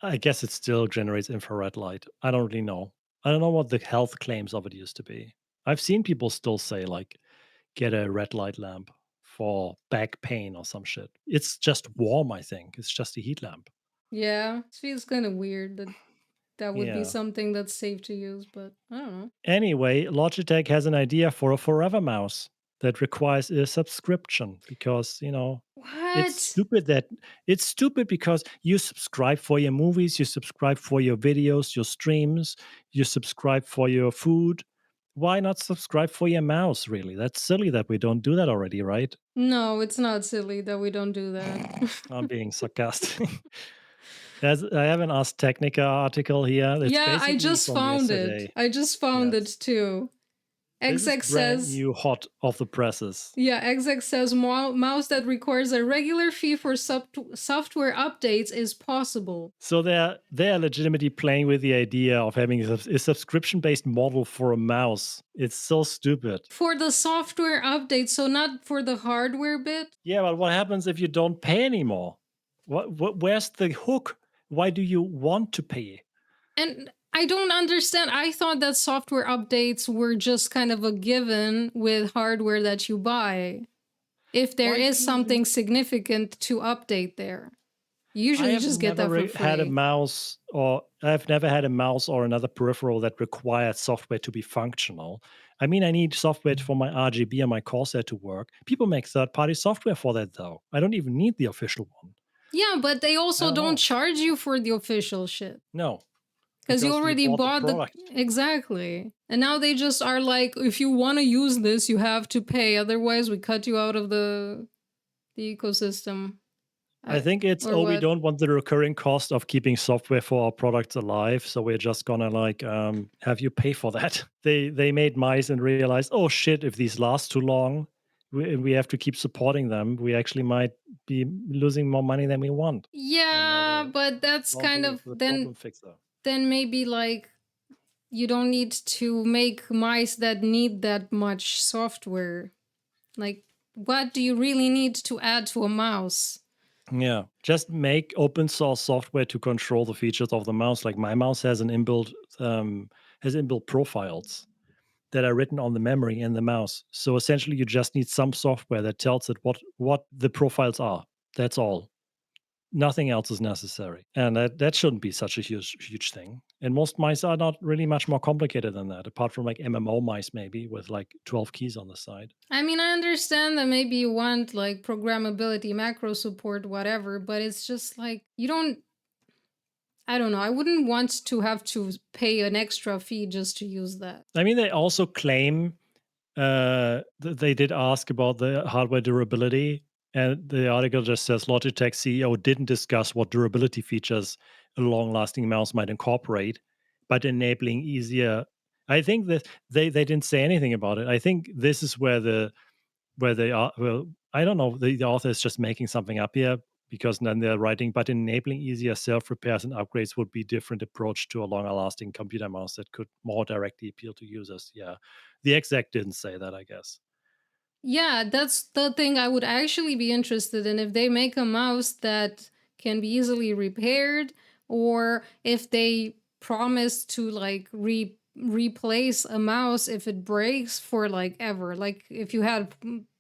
[SPEAKER 1] I guess it still generates infrared light. I don't really know. I don't know what the health claims of it used to be. I've seen people still say, like, get a red light lamp for back pain or some shit. It's just warm, I think. It's just a heat lamp.
[SPEAKER 2] Yeah, it feels kind of weird that that would be
[SPEAKER 1] Yeah.
[SPEAKER 2] something that's safe to use, but I don't know.
[SPEAKER 1] Anyway, Logitech has an idea for a forever mouse that requires a subscription because, it's
[SPEAKER 2] What?
[SPEAKER 1] stupid that it's stupid because you subscribe for your movies, you subscribe for your videos, your streams, you subscribe for your food. Why not subscribe for your mouse, really? That's silly that we don't do that already, right?
[SPEAKER 2] No, it's not silly that we don't do that.
[SPEAKER 1] I'm being sarcastic. I have an Ars Technica article here. It's
[SPEAKER 2] Yeah, I
[SPEAKER 1] basically
[SPEAKER 2] just
[SPEAKER 1] from
[SPEAKER 2] found it.
[SPEAKER 1] yesterday.
[SPEAKER 2] I just found it
[SPEAKER 1] Yes.
[SPEAKER 2] too.
[SPEAKER 1] This is
[SPEAKER 2] XX
[SPEAKER 1] brand
[SPEAKER 2] says,
[SPEAKER 1] new hot off the presses.
[SPEAKER 2] yeah, XX says mouse that requires a regular fee for software updates is possible.
[SPEAKER 1] So they're legitimately playing with the idea of having a subscription based model for a mouse. It's so stupid.
[SPEAKER 2] For the software update, so not for the hardware bit.
[SPEAKER 1] Yeah, but what happens if you don't pay anymore? Where's the hook? Why do you want to pay?
[SPEAKER 2] And I don't understand. I thought that software updates were just kind of a given with hardware that you buy. If there
[SPEAKER 1] Why do
[SPEAKER 2] is
[SPEAKER 1] you
[SPEAKER 2] something
[SPEAKER 1] even?
[SPEAKER 2] significant to update there, you
[SPEAKER 1] I
[SPEAKER 2] usually
[SPEAKER 1] have
[SPEAKER 2] just get
[SPEAKER 1] never
[SPEAKER 2] that for
[SPEAKER 1] had a
[SPEAKER 2] free.
[SPEAKER 1] mouse, or I've never had a mouse or another peripheral that required software to be functional. I mean, I need software for my RGB and my Corsair to work. People make third-party software for that, though. I don't even need the official one.
[SPEAKER 2] Yeah, but they
[SPEAKER 1] I
[SPEAKER 2] also
[SPEAKER 1] don't
[SPEAKER 2] don't
[SPEAKER 1] know.
[SPEAKER 2] charge you for the official shit.
[SPEAKER 1] No,
[SPEAKER 2] Because you
[SPEAKER 1] because you
[SPEAKER 2] already
[SPEAKER 1] bought the
[SPEAKER 2] bought the.
[SPEAKER 1] product.
[SPEAKER 2] Exactly. And now they just are like, if you want to use this, you have to pay. Otherwise, we cut you out of the ecosystem.
[SPEAKER 1] I
[SPEAKER 2] I,
[SPEAKER 1] think it's,
[SPEAKER 2] or
[SPEAKER 1] oh, we
[SPEAKER 2] what?
[SPEAKER 1] don't want the recurring cost of keeping software for our products alive, so we're just gonna like have you pay for that. They made mice and realized, oh shit, if these last too long, we have to keep supporting them. We actually might be losing more money than we want. And now
[SPEAKER 2] Yeah,
[SPEAKER 1] they
[SPEAKER 2] but that's
[SPEAKER 1] found
[SPEAKER 2] kind of
[SPEAKER 1] the problem fixer.
[SPEAKER 2] then maybe like you don't need to make mice that need that much software. Like, what do you really need to add to a mouse?
[SPEAKER 1] Yeah, just make open source software to control the features of the mouse. Like my mouse has inbuilt profiles that are written on the memory in the mouse. So essentially, you just need some software that tells it what the profiles are. That's all. Nothing else is necessary, and that shouldn't be such a huge thing. And most mice are not really much more complicated than that, apart from like MMO mice, maybe with like 12 keys on the side.
[SPEAKER 2] I mean, I understand that maybe you want like programmability, macro support, whatever, but it's just like you don't. I don't know. I wouldn't want to have to pay an extra fee just to use that.
[SPEAKER 1] I mean, they also claim they did ask about the hardware durability, and the article just says Logitech CEO didn't discuss what durability features a long-lasting mouse might incorporate, but enabling easier. I think that they didn't say anything about it. I think this is where they are. Well, I don't know. The author is just making something up here because then they're writing, but enabling easier self repairs and upgrades would be different approach to a longer lasting computer mouse that could more directly appeal to users. Yeah, the exec didn't say that, I guess.
[SPEAKER 2] Yeah, that's the thing I would actually be interested in if they make a mouse that can be easily repaired or if they promise to like replace a mouse if it breaks for like ever. Like if you had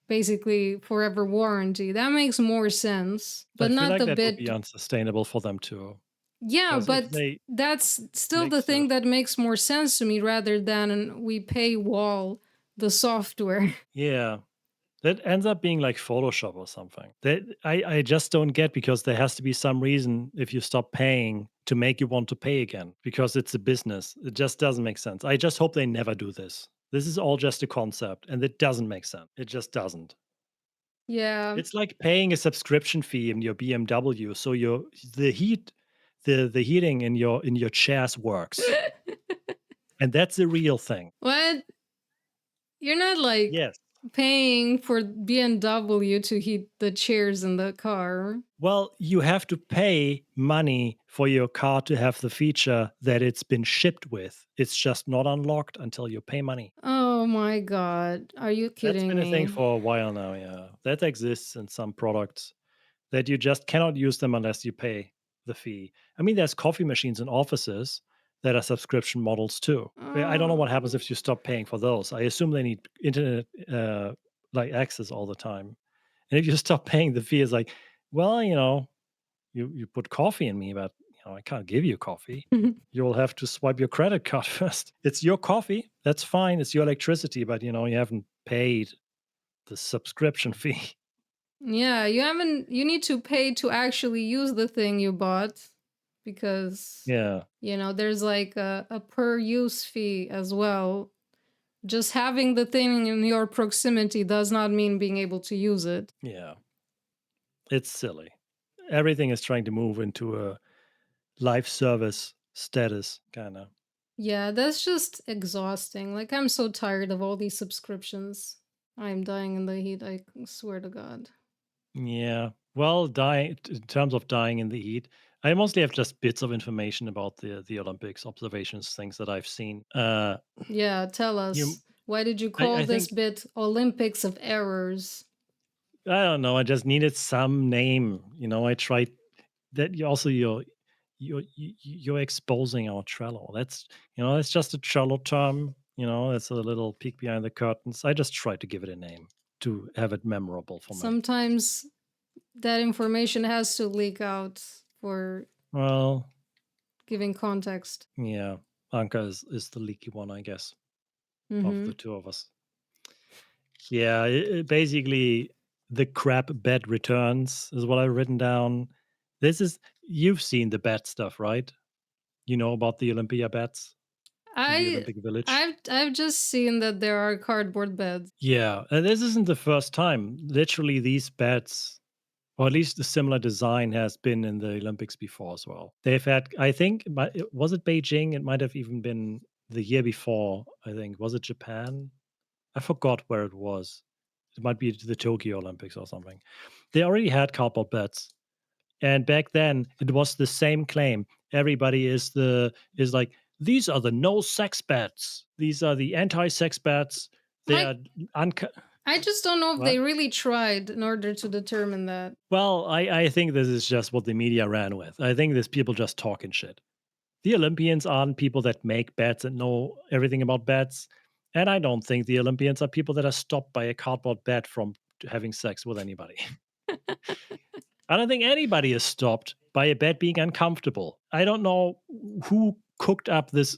[SPEAKER 2] basically forever warranty. That makes more sense.
[SPEAKER 1] I
[SPEAKER 2] But
[SPEAKER 1] feel
[SPEAKER 2] not
[SPEAKER 1] like
[SPEAKER 2] the
[SPEAKER 1] that would be
[SPEAKER 2] bit.
[SPEAKER 1] unsustainable for them too,
[SPEAKER 2] Yeah,
[SPEAKER 1] because if
[SPEAKER 2] but
[SPEAKER 1] they
[SPEAKER 2] that's still
[SPEAKER 1] make
[SPEAKER 2] the thing
[SPEAKER 1] stuff,
[SPEAKER 2] that makes more sense to me rather than we pay wall the software.
[SPEAKER 1] yeah, that ends up being like Photoshop or something. That I just don't get, because there has to be some reason if you stop paying to make you want to pay again, because it's a business. It just doesn't make sense. I just hope they never do this. This is all just a concept and it doesn't make sense. It just doesn't.
[SPEAKER 2] Yeah.
[SPEAKER 1] It's like paying a subscription fee in your BMW so your the heat the heating in your chairs works. And that's a real thing.
[SPEAKER 2] What? You're not like
[SPEAKER 1] Yes.
[SPEAKER 2] paying for BMW to heat the chairs in the car.
[SPEAKER 1] Well, you have to pay money for your car to have the feature that it's been shipped with. It's just not unlocked until you pay money.
[SPEAKER 2] Oh my god. Are you
[SPEAKER 1] That's
[SPEAKER 2] kidding
[SPEAKER 1] been a thing
[SPEAKER 2] me?
[SPEAKER 1] for a while now, yeah. That exists in some products, that you just cannot use them unless you pay the fee. I mean, there's coffee machines in offices that are subscription models too. I don't know what happens
[SPEAKER 2] Oh.
[SPEAKER 1] if you stop paying for those. I assume they need internet like access all the time. And if you stop paying the fee, it's like, well, you put coffee in me, but I can't give you coffee. You'll have to swipe your credit card first. It's your coffee. That's fine. It's your electricity, but you haven't paid the subscription fee.
[SPEAKER 2] Yeah, you need to pay to actually use the thing you bought because
[SPEAKER 1] Yeah.
[SPEAKER 2] there's like a per use fee as well. Just having the thing in your proximity does not mean being able to use it.
[SPEAKER 1] Yeah. It's silly. Everything is trying to move into a live service status, kind of.
[SPEAKER 2] Yeah, that's just exhausting. Like, I'm so tired of all these subscriptions. I'm dying in the heat, I swear to God.
[SPEAKER 1] Yeah. Well, dying in terms of dying in the heat, I mostly have just bits of information about the Olympics, observations, things that I've seen.
[SPEAKER 2] Yeah, tell
[SPEAKER 1] You,
[SPEAKER 2] us. Why did you call
[SPEAKER 1] I
[SPEAKER 2] this
[SPEAKER 1] think
[SPEAKER 2] bit Olympics of Errors?
[SPEAKER 1] I don't know. I just needed some name. I tried that. You also you're exposing our Trello. That's just a Trello term. It's a little peek behind the curtains. I just tried to give it a name to have it memorable for me.
[SPEAKER 2] Sometimes that information has to leak out for
[SPEAKER 1] Well,
[SPEAKER 2] giving context.
[SPEAKER 1] yeah, Anka is the leaky one, I guess, of the
[SPEAKER 2] Mhm.
[SPEAKER 1] two of us. Yeah, basically the crap bet returns is what I've written down. You've seen the bet stuff, right? You know about the Olympia bets in the
[SPEAKER 2] I
[SPEAKER 1] Olympic Village?
[SPEAKER 2] I've just seen that there are cardboard beds.
[SPEAKER 1] Yeah, and this isn't the first time. Literally, these bets, or at least a similar design, has been in the Olympics before as well. They've had, I think, was it Beijing? It might have even been the year before. I think was it Japan? I forgot where it was. It might be the Tokyo Olympics or something. They already had cardboard bets, and back then it was the same claim. Everybody is like, these are the no sex bets. These are the anti-sex bets. They are
[SPEAKER 2] Like,
[SPEAKER 1] unco-
[SPEAKER 2] I just don't know if
[SPEAKER 1] what?
[SPEAKER 2] they really tried in order to determine that.
[SPEAKER 1] Well, I think this is just what the media ran with. I think there's people just talking shit. The Olympians aren't people that make bets and know everything about bets. And I don't think the Olympians are people that are stopped by a cardboard bet from having sex with anybody. I don't think anybody is stopped by a bet being uncomfortable. I don't know who cooked up this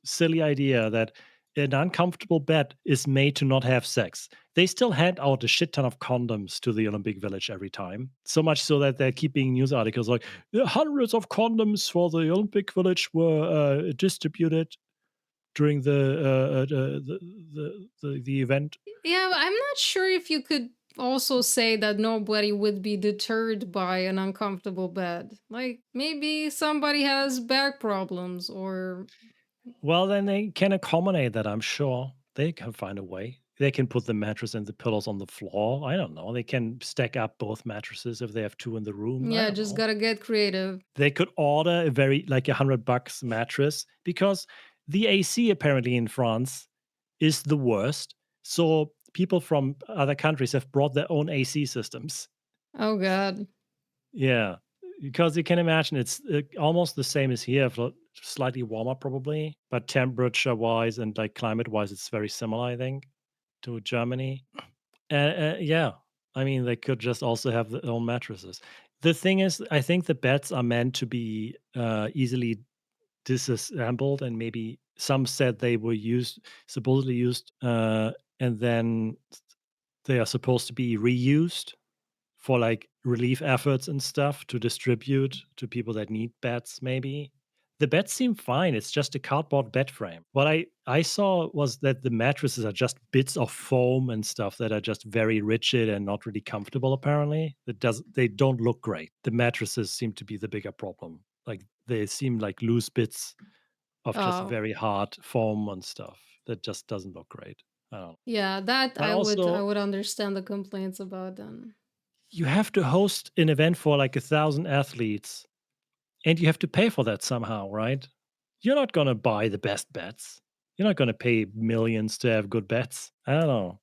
[SPEAKER 1] silly idea that an uncomfortable bet is made to not have sex. They still hand out a shit ton of condoms to the Olympic Village every time. So much so that they're keeping news articles like hundreds of condoms for the Olympic Village were distributed during the event.
[SPEAKER 2] Yeah, but I'm not sure if you could also say that nobody would be deterred by an uncomfortable bed. Like, maybe somebody has back problems or
[SPEAKER 1] Well, then they can accommodate that, I'm sure. They can find a way. They can put the mattress and the pillows on the floor. I don't know. They can stack up both mattresses if they have two in the room. I
[SPEAKER 2] yeah,
[SPEAKER 1] don't
[SPEAKER 2] just
[SPEAKER 1] know.
[SPEAKER 2] gotta get creative.
[SPEAKER 1] They could order a very like $100 mattress because the AC apparently in France is the worst. So people from other countries have brought their own AC systems.
[SPEAKER 2] Oh god.
[SPEAKER 1] Yeah, because you can imagine it's almost the same as here, slightly warmer probably, but temperature-wise and like climate-wise, it's very similar, I think, to Germany. Yeah, I mean, they could just also have their own mattresses. The thing is, I think the beds are meant to be easily disassembled, and maybe some said they were supposedly used, and then they are supposed to be reused for like relief efforts and stuff to distribute to people that need beds maybe. The beds seem fine. It's just a cardboard bed frame. What I saw was that the mattresses are just bits of foam and stuff that are just very rigid and not really comfortable apparently. They don't look great. The mattresses seem to be the bigger problem. Like they seem like loose bits of just
[SPEAKER 2] Oh.
[SPEAKER 1] very hard foam and stuff that just doesn't look great. I don't know.
[SPEAKER 2] Yeah, that
[SPEAKER 1] But
[SPEAKER 2] I
[SPEAKER 1] also
[SPEAKER 2] would understand the complaints about then.
[SPEAKER 1] you have to host an event for like 1,000 athletes and you have to pay for that somehow, right? You're not gonna buy the best bets. You're not gonna pay millions to have good bets. I don't know.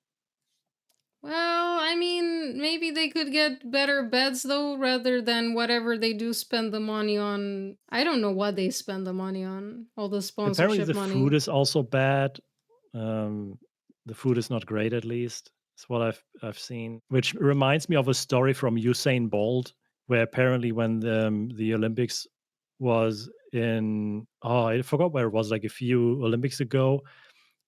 [SPEAKER 2] Well, I mean, maybe they could get better beds though, rather than whatever they do spend the money on. I don't know what they spend the money on. All the
[SPEAKER 1] Apparently,
[SPEAKER 2] sponsorship
[SPEAKER 1] the food
[SPEAKER 2] money.
[SPEAKER 1] is also bad. Um, the food is not great, at least. It's what I've seen. Which reminds me of a story from Usain Bolt, where apparently when the Olympics was in I forgot where it was, like a few Olympics ago,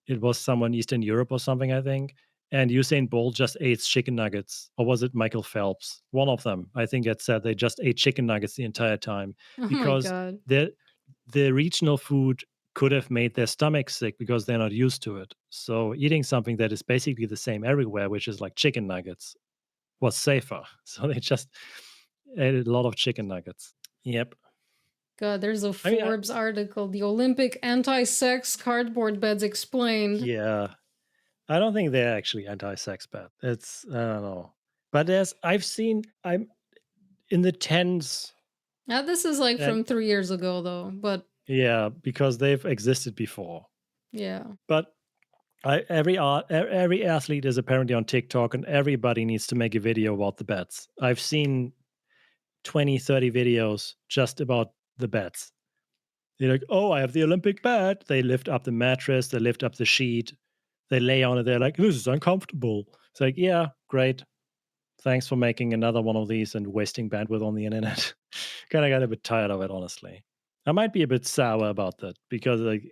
[SPEAKER 1] it was somewhere in Eastern Europe or something, I think. And Usain Bolt just ate chicken nuggets, or was it Michael Phelps? One of them, I think, had said they just ate chicken nuggets the entire time
[SPEAKER 2] Oh my
[SPEAKER 1] because
[SPEAKER 2] god.
[SPEAKER 1] the regional food could have made their stomachs sick because they're not used to it. So eating something that is basically the same everywhere, which is like chicken nuggets, was safer. So they just ate a lot of chicken nuggets. Yep.
[SPEAKER 2] God, there's a
[SPEAKER 1] I mean,
[SPEAKER 2] Forbes article, "The Olympic Anti-Sex Cardboard Beds Explained."
[SPEAKER 1] yeah, I don't think they're actually anti-sex bet. It's I don't know, but I'm in the tens,
[SPEAKER 2] Now, this is like
[SPEAKER 1] and
[SPEAKER 2] from 3 years ago though, but
[SPEAKER 1] yeah, because they've existed before.
[SPEAKER 2] yeah.
[SPEAKER 1] But every athlete is apparently on TikTok, and everybody needs to make a video about the bets. I've seen 20, 30 videos just about the bets. They're like, "Oh, I have the Olympic bet." They lift up the mattress, they lift up the sheet, they lay on it. They're like, "This is uncomfortable." It's like, yeah, great. Thanks for making another one of these and wasting bandwidth on the internet. Kind of got a bit tired of it, honestly. I might be a bit sour about that because, like,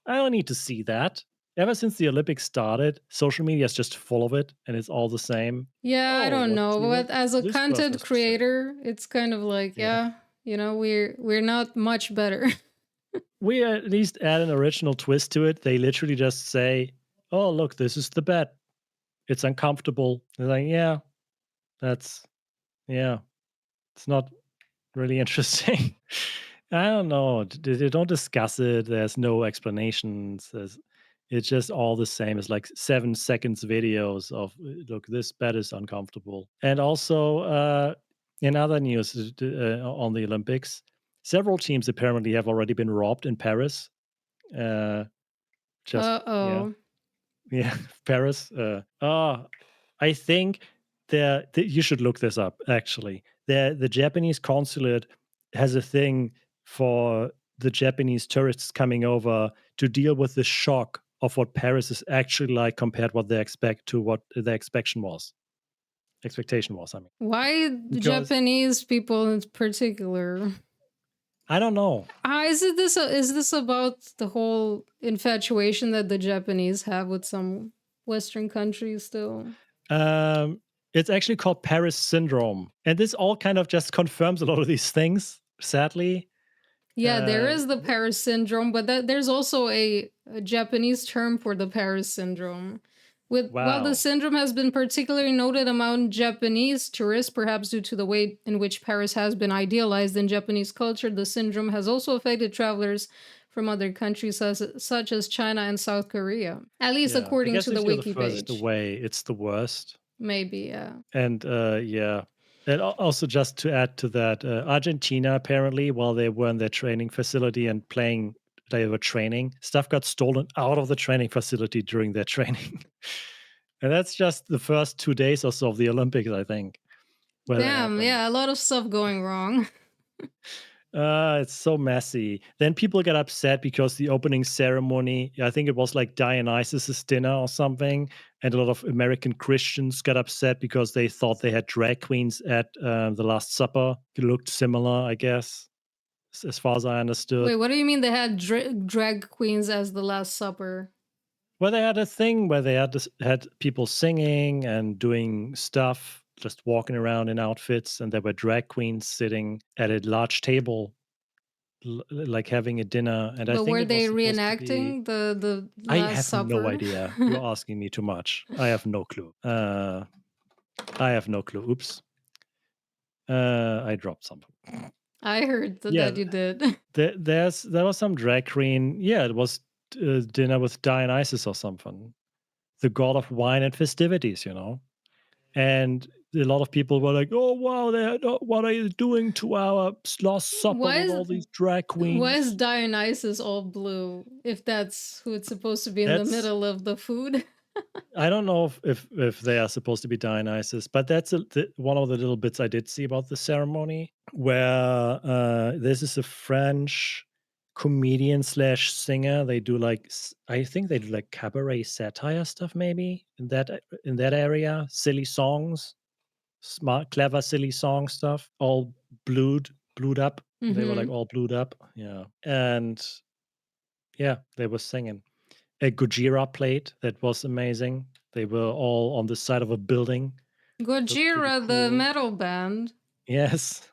[SPEAKER 1] I don't need to see that. Ever since the Olympics started, social media is just full of it, and it's all the same.
[SPEAKER 2] Yeah, I
[SPEAKER 1] Oh,
[SPEAKER 2] don't
[SPEAKER 1] what
[SPEAKER 2] know, but as a
[SPEAKER 1] this person
[SPEAKER 2] content
[SPEAKER 1] has to say.
[SPEAKER 2] creator, it's kind of like,
[SPEAKER 1] Yeah,
[SPEAKER 2] yeah, we're not much better.
[SPEAKER 1] we at least add an original twist to it. They literally just say, "Oh, look, this is the bet. It's uncomfortable." They're like, "Yeah, that's yeah, it's not really interesting." I don't know. They don't discuss it. There's no explanations. It's just all the same. It's like 7 seconds videos of look, this bed is uncomfortable. And also, in other news on the Olympics, several teams apparently have already been robbed in Paris. Uh, just yeah,
[SPEAKER 2] Uh-oh.
[SPEAKER 1] yeah, Paris. I think you should look this up. Actually, the Japanese consulate has a thing for the Japanese tourists coming over to deal with the shock of what Paris is actually like compared what they expect to what the expectation was. I mean,
[SPEAKER 2] Why the
[SPEAKER 1] because
[SPEAKER 2] Japanese people in particular?
[SPEAKER 1] I don't know.
[SPEAKER 2] Is this about the whole infatuation that the Japanese have with some Western countries still?
[SPEAKER 1] Um, it's actually called Paris syndrome, and this all kind of just confirms a lot of these things. Sadly,
[SPEAKER 2] Yeah, there
[SPEAKER 1] uh,
[SPEAKER 2] is the Paris syndrome, but there's also a Japanese term for the Paris syndrome. While the
[SPEAKER 1] wow.
[SPEAKER 2] syndrome has been particularly noted among Japanese tourists, perhaps due to the way in which Paris has been idealized in Japanese culture, the syndrome has also affected travelers from other countries such as China and South Korea. At least
[SPEAKER 1] Yeah, I
[SPEAKER 2] according
[SPEAKER 1] guess
[SPEAKER 2] to the
[SPEAKER 1] if you're the
[SPEAKER 2] wiki
[SPEAKER 1] furthest
[SPEAKER 2] page.
[SPEAKER 1] away, it's the worst.
[SPEAKER 2] Maybe, yeah.
[SPEAKER 1] And yeah, and also just to add to that, Argentina apparently, while they were in their training facility and playing, they were training. Stuff got stolen out of the training facility during their training, and that's just the first 2 days or so of the Olympics, I think, where that
[SPEAKER 2] Damn,
[SPEAKER 1] happened.
[SPEAKER 2] yeah, a lot of stuff going wrong.
[SPEAKER 1] It's so messy. Then people get upset because the opening ceremony, I think it was like Dionysus's dinner or something, and a lot of American Christians got upset because they thought they had drag queens at the Last Supper. It looked similar, I guess, as far as I
[SPEAKER 2] Wait,
[SPEAKER 1] understood.
[SPEAKER 2] what do you mean they had drag queens as the Last Supper?
[SPEAKER 1] Where they had a thing where they had people singing and doing stuff, just walking around in outfits, and there were drag queens sitting at a large table, like having a dinner. And I
[SPEAKER 2] But
[SPEAKER 1] think
[SPEAKER 2] were
[SPEAKER 1] it was
[SPEAKER 2] they
[SPEAKER 1] supposed to be.
[SPEAKER 2] reenacting the
[SPEAKER 1] I
[SPEAKER 2] Last
[SPEAKER 1] have no
[SPEAKER 2] Supper?
[SPEAKER 1] idea. You're asking me too much. I have no clue. I have no clue. Oops. I dropped something.
[SPEAKER 2] I heard
[SPEAKER 1] Yeah,
[SPEAKER 2] that you did.
[SPEAKER 1] there was some drag queen. Yeah, it was dinner with Dionysus or something, the god of wine and festivities. And a lot of people were like, "Oh wow, what are you doing to our last supper
[SPEAKER 2] Why
[SPEAKER 1] with
[SPEAKER 2] is
[SPEAKER 1] all these drag
[SPEAKER 2] why is
[SPEAKER 1] queens?"
[SPEAKER 2] Dionysus all blue if that's who it's supposed to be in the
[SPEAKER 1] That's
[SPEAKER 2] middle of the food?
[SPEAKER 1] I don't know if they are supposed to be Dionysus, but that's one of the little bits I did see about the ceremony, where this is a French comedian slash singer. They do like I think they do like cabaret satire stuff, maybe in that area, silly songs, smart, clever, silly song stuff, all blued up. They were like
[SPEAKER 2] Mhm.
[SPEAKER 1] all blued up, yeah, and yeah, they were singing. A Gojira played that was amazing. They were all on the side of a building. Looked pretty
[SPEAKER 2] Gojira, the
[SPEAKER 1] cool.
[SPEAKER 2] metal band,
[SPEAKER 1] Yes.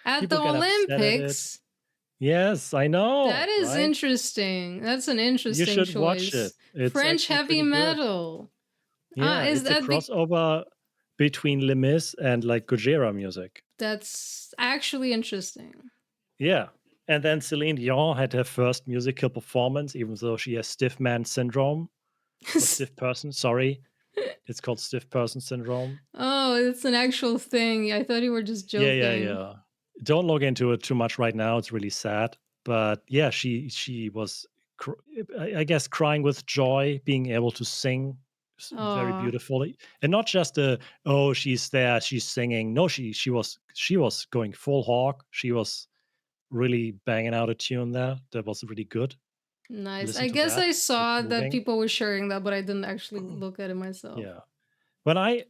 [SPEAKER 2] at the
[SPEAKER 1] People get upset at it.
[SPEAKER 2] Olympics.
[SPEAKER 1] Yes, I
[SPEAKER 2] That
[SPEAKER 1] know,
[SPEAKER 2] is
[SPEAKER 1] right?
[SPEAKER 2] interesting. That's an
[SPEAKER 1] You
[SPEAKER 2] interesting
[SPEAKER 1] should watch
[SPEAKER 2] choice.
[SPEAKER 1] it. It's
[SPEAKER 2] French
[SPEAKER 1] actually
[SPEAKER 2] heavy
[SPEAKER 1] pretty good.
[SPEAKER 2] metal.
[SPEAKER 1] Yeah,
[SPEAKER 2] Is
[SPEAKER 1] it's a
[SPEAKER 2] that
[SPEAKER 1] crossover between Les Mis and like Gojira music.
[SPEAKER 2] that's actually interesting.
[SPEAKER 1] Yeah. And then Celine Dion had her first musical performance, even though she has stiff man syndrome or stiff person. Sorry, it's called stiff person syndrome.
[SPEAKER 2] Oh, it's an actual thing. I thought you were just
[SPEAKER 1] Yeah, yeah,
[SPEAKER 2] joking.
[SPEAKER 1] yeah. Don't look into it too much right now. It's really sad. But yeah, she was, I guess, crying with joy, being able to sing very
[SPEAKER 2] Oh,
[SPEAKER 1] beautifully, and not just a oh she's there, she's singing. No, she was going full hog. She was really banging out a tune there. That was really good.
[SPEAKER 2] nice.
[SPEAKER 1] Listen
[SPEAKER 2] I
[SPEAKER 1] to
[SPEAKER 2] guess
[SPEAKER 1] that.
[SPEAKER 2] I
[SPEAKER 1] It's
[SPEAKER 2] saw that
[SPEAKER 1] moving.
[SPEAKER 2] people were sharing that, but I didn't actually look at it myself.
[SPEAKER 1] Yeah. When I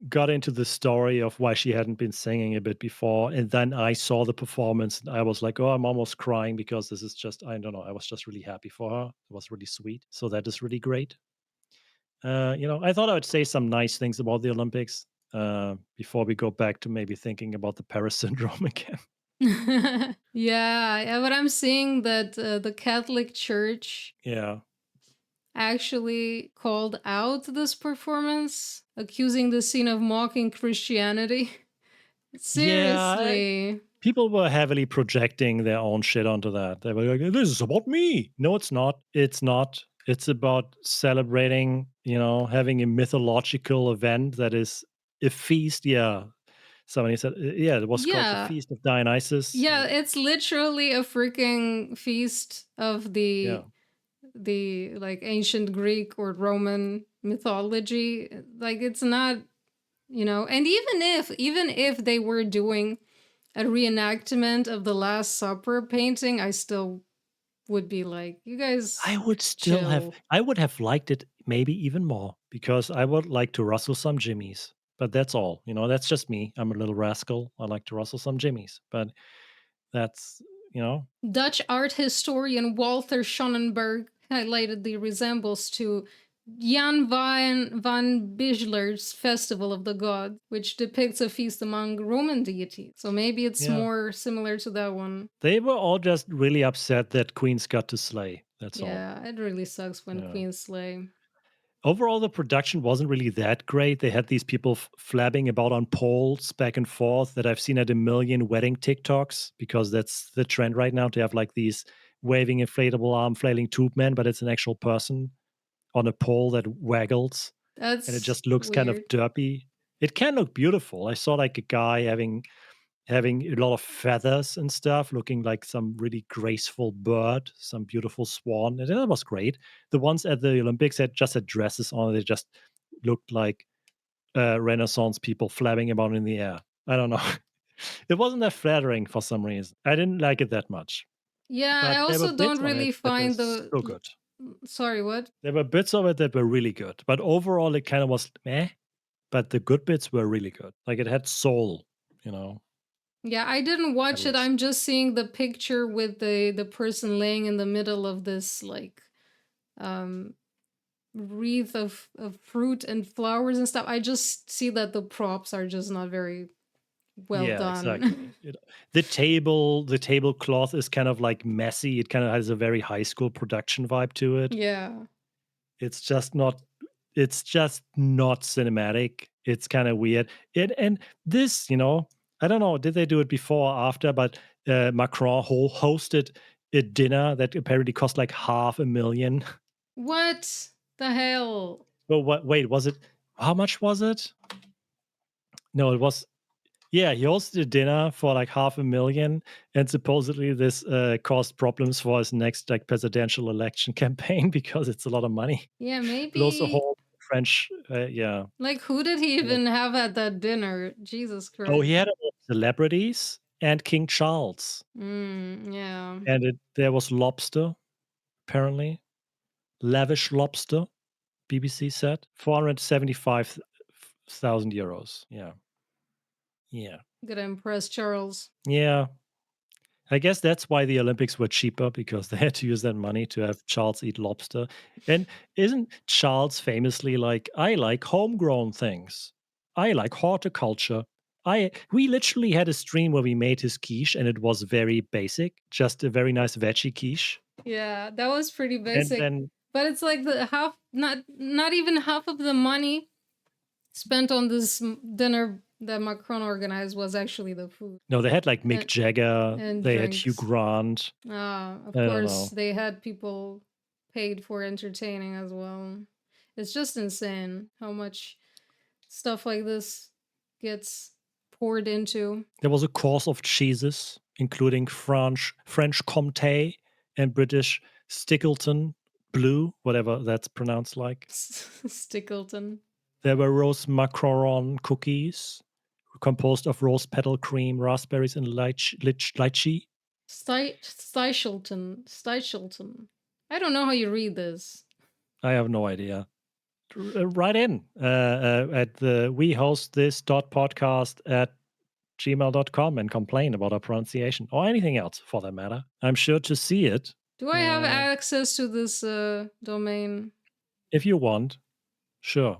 [SPEAKER 1] got into the story of why she hadn't been singing a bit before, and then I saw the performance, and I was like, "Oh, I'm almost crying because this is just I don't know, I was just really happy for her. It was really sweet. So that is really great." I thought I would say some nice things about the Olympics before we go back to maybe thinking about the Paris syndrome again.
[SPEAKER 2] Yeah, but I'm seeing that the Catholic Church
[SPEAKER 1] Yeah.
[SPEAKER 2] actually called out this performance, accusing the scene of mocking Christianity.
[SPEAKER 1] Yeah,
[SPEAKER 2] Seriously.
[SPEAKER 1] people were heavily projecting their own shit onto that. They were like, "This is about me." No, it's not. It's not. It's about celebrating, having a mythological event that is a feast. Yeah. Somebody said, yeah, it was called the
[SPEAKER 2] Yeah.
[SPEAKER 1] Feast of Dionysus.
[SPEAKER 2] Yeah,
[SPEAKER 1] Yeah.
[SPEAKER 2] it's literally a freaking feast of the
[SPEAKER 1] Yeah.
[SPEAKER 2] like ancient Greek or Roman mythology. Like it's not, and even if they were doing a reenactment of the Last Supper painting, I still would be like, you guys chill.
[SPEAKER 1] I would have liked it maybe even more because I would like to rustle some jimmies. But that's all. That's just me. I'm a little rascal. I like to rustle some jimmies. But that's, you know,
[SPEAKER 2] Dutch art historian Walter Schonenberg highlighted the resemblance to Jan van Bijler's Festival of the Gods, which depicts a feast among Roman deities. So maybe it's
[SPEAKER 1] yeah.
[SPEAKER 2] more similar to that one.
[SPEAKER 1] They were all just really upset that queens got to slay. That's all.
[SPEAKER 2] Yeah, it really sucks when
[SPEAKER 1] Yeah.
[SPEAKER 2] queens slay.
[SPEAKER 1] Overall, the production wasn't really that great. They had these people flapping about on poles back and forth that I've seen at a million wedding TikToks because that's the trend right now to have like these waving inflatable arm flailing tube men, but it's an actual person on a pole that waggles and it
[SPEAKER 2] That's
[SPEAKER 1] just looks kind of
[SPEAKER 2] weird.
[SPEAKER 1] derpy. It can look beautiful. I saw like a guy having a lot of feathers and stuff, looking like some really graceful bird, some beautiful swan, and that was great. The ones at the Olympics had just had dresses on; they just looked like Renaissance people flapping about in the air. I don't know. It wasn't that flattering for some reason. I didn't like it that much,
[SPEAKER 2] Yeah, I
[SPEAKER 1] but there were
[SPEAKER 2] also
[SPEAKER 1] bits
[SPEAKER 2] don't
[SPEAKER 1] on it
[SPEAKER 2] really
[SPEAKER 1] that were
[SPEAKER 2] find
[SPEAKER 1] so good.
[SPEAKER 2] sorry, what?
[SPEAKER 1] There were bits of it that were really good, but overall, it kind of was meh. But the good bits were really good. Like it had soul, you know,
[SPEAKER 2] Yeah, I didn't
[SPEAKER 1] at
[SPEAKER 2] watch it.
[SPEAKER 1] least.
[SPEAKER 2] I'm just seeing the picture with the person laying in the middle of this like um wreath of fruit and flowers and stuff. I just see that the props are just not very well
[SPEAKER 1] Yeah,
[SPEAKER 2] done.
[SPEAKER 1] exactly. The tablecloth is kind of like messy. It kind of has a very high school production vibe to it.
[SPEAKER 2] Yeah.
[SPEAKER 1] It's just not it's just not cinematic. It's kind of weird. And this, I don't know, did they do it before or after, but Macron hosted a dinner that apparently cost like half a million.
[SPEAKER 2] What the hell?
[SPEAKER 1] Well, wait, was it how much was it? No, it was yeah, he hosted a dinner for like half a million, and supposedly this caused problems for his next like presidential election campaign because it's a lot of money.
[SPEAKER 2] Yeah,
[SPEAKER 1] Blows a
[SPEAKER 2] maybe
[SPEAKER 1] hole in the French, yeah.
[SPEAKER 2] like who did he
[SPEAKER 1] uh,
[SPEAKER 2] even have at that dinner? Jesus
[SPEAKER 1] Oh, he
[SPEAKER 2] Christ.
[SPEAKER 1] had a lot of celebrities and King Charles,
[SPEAKER 2] Yeah.
[SPEAKER 1] and there was lobster apparently, lavish lobster. BBC said 475,000 euros. Yeah, yeah,
[SPEAKER 2] Gotta impress Charles.
[SPEAKER 1] yeah. I guess that's why the Olympics were cheaper because they had to use that money to have Charles eat lobster. And isn't Charles famously like, I like homegrown things. I like horticulture. I we literally had a stream where we made his quiche and it was very basic, just a very nice veggie quiche.
[SPEAKER 2] Yeah, that was pretty
[SPEAKER 1] And
[SPEAKER 2] basic.
[SPEAKER 1] then
[SPEAKER 2] But it's like the half not even half of the money spent on this dinner that Macron organized was actually the food
[SPEAKER 1] No, they had like Mick
[SPEAKER 2] and
[SPEAKER 1] Jagger,
[SPEAKER 2] and
[SPEAKER 1] they had Hugh
[SPEAKER 2] drinks.
[SPEAKER 1] Grant.
[SPEAKER 2] Of
[SPEAKER 1] I don't
[SPEAKER 2] course,
[SPEAKER 1] know.
[SPEAKER 2] they had people paid for entertaining as well. It's just insane how much stuff like this gets poured into.
[SPEAKER 1] There was a course of cheeses, including French Comté and British Stickleton Blue, whatever that's pronounced like.
[SPEAKER 2] Stickleton.
[SPEAKER 1] There were rose macaron cookies, composed of rose petal cream, raspberries, and lychee.
[SPEAKER 2] Steichelton. Steichelton. I don't know how you read this.
[SPEAKER 1] I have no idea. Write in at the we host this dot podcast at gmail.com and complain about our pronunciation or anything else for that matter. I'm sure to see it.
[SPEAKER 2] Do I have access to this domain?
[SPEAKER 1] If you want, sure,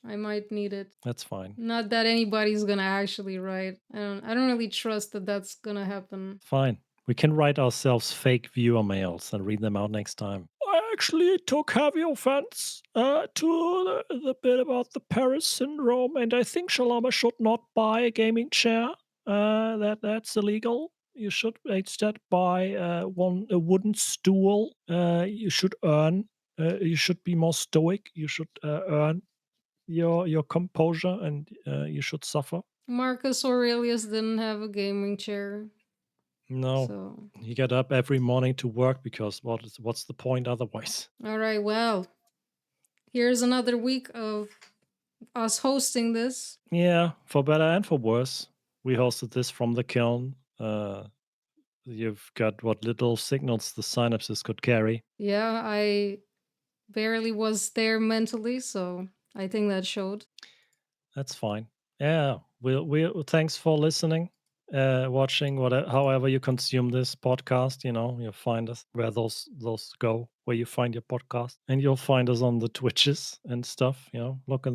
[SPEAKER 2] I might need it.
[SPEAKER 1] that's fine.
[SPEAKER 2] Not that anybody's gonna actually write. I don't really trust that that's gonna happen.
[SPEAKER 1] Fine. We can write ourselves fake viewer mails and read them out next time. I actually took heavy offense to the bit about the Paris syndrome, and I think Shalama should not buy a gaming chair. That's illegal. You should instead buy a wooden stool. You should earn. You should be more stoic. You should earn your composure, and you should suffer.
[SPEAKER 2] Marcus Aurelius didn't have a gaming chair,
[SPEAKER 1] No,
[SPEAKER 2] so
[SPEAKER 1] he got up every morning to work because what's the point otherwise?
[SPEAKER 2] all right. Well, here's another week of us hosting this.
[SPEAKER 1] Yeah, for better and for worse. We hosted this from the kiln. You've got what little signals the synapses could carry.
[SPEAKER 2] Yeah, I barely was there mentally, so I think that showed.
[SPEAKER 1] That's fine. Yeah, we thanks for listening, watching, whatever, however you consume this podcast. You know, you'll find us where those go, where you find your podcast, and you'll find us on the Twitches and stuff. You know, look in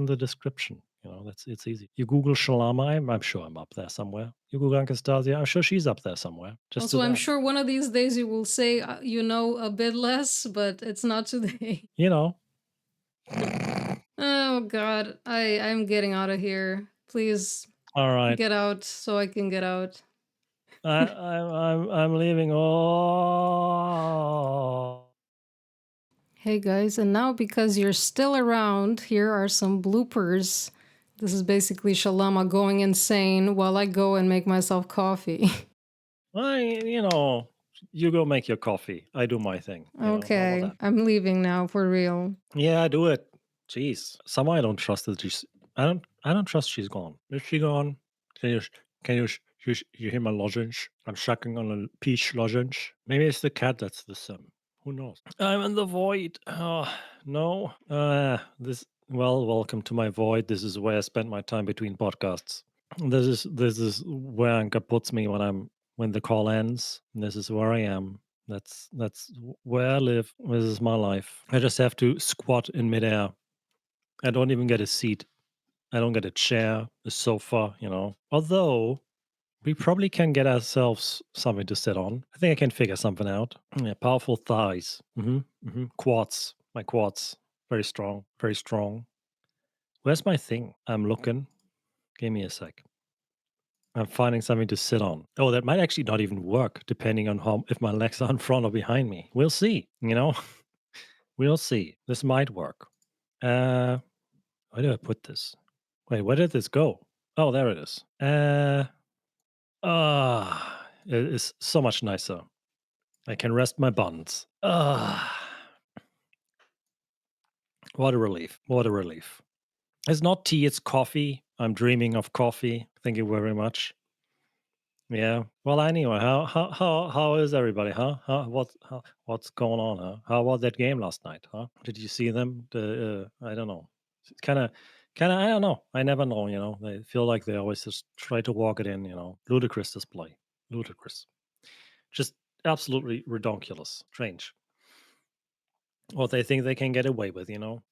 [SPEAKER 1] the description. You know, it's easy. You Google Shalama, I'm sure I'm up there somewhere. You Google Ancastasia, I'm sure she's up there somewhere. Just do
[SPEAKER 2] Also, I'm
[SPEAKER 1] that.
[SPEAKER 2] sure one of these days you will say you know a bit less, but it's not today.
[SPEAKER 1] You know.
[SPEAKER 2] Oh God, I'm getting out of here. Please
[SPEAKER 1] All right.
[SPEAKER 2] get out so I can get out.
[SPEAKER 1] I'm leaving. Oh.
[SPEAKER 2] Hey guys, and now because you're still around, here are some bloopers. This is basically Shalama going insane while I go and make myself coffee.
[SPEAKER 1] You go make your coffee. I do my thing. How about
[SPEAKER 2] Okay,
[SPEAKER 1] that?
[SPEAKER 2] I'm leaving now for real.
[SPEAKER 1] Yeah, do it. Jeez, somehow I don't trust that she's. I don't trust she's gone. Is she gone? Can you can you hear my lozenge? I'm sucking on a peach lozenge. Maybe it's the cat that's the sim. Who knows? I'm in the void. Oh no. Welcome to my void. This is where I spend my time between podcasts. This is where Anchor puts me when the call ends. This is where I am. That's where I live. This is my life. I just have to squat in midair. I don't even get a seat. I don't get a chair, a sofa, you know. Although we probably can get ourselves something to sit on. I think I can figure something out. Yeah, powerful thighs. Quads. My quads. Very strong. Very strong. Where's my thing? I'm looking. Give me a sec. I'm finding something to sit on. Oh, that might actually not even work, depending on how if my legs are in front or behind me. We'll see. You know, we'll see. This might work. Where do I put this? Wait, where did this go? Oh, there it is. It is so much nicer. I can rest my buns. What a relief. What a relief. It's not tea, it's coffee. I'm dreaming of coffee. Thank you very much. Yeah. Well, anyway, how is everybody? Huh? What's going on? Huh? How was that game last night? Huh? Did you see them? I don't know. It's kind of. I don't know. I never know. You know, they feel like they always just try to walk it in. You know, ludicrous display, ludicrous, just absolutely redonkulous, strange. What they think they can get away with. You know.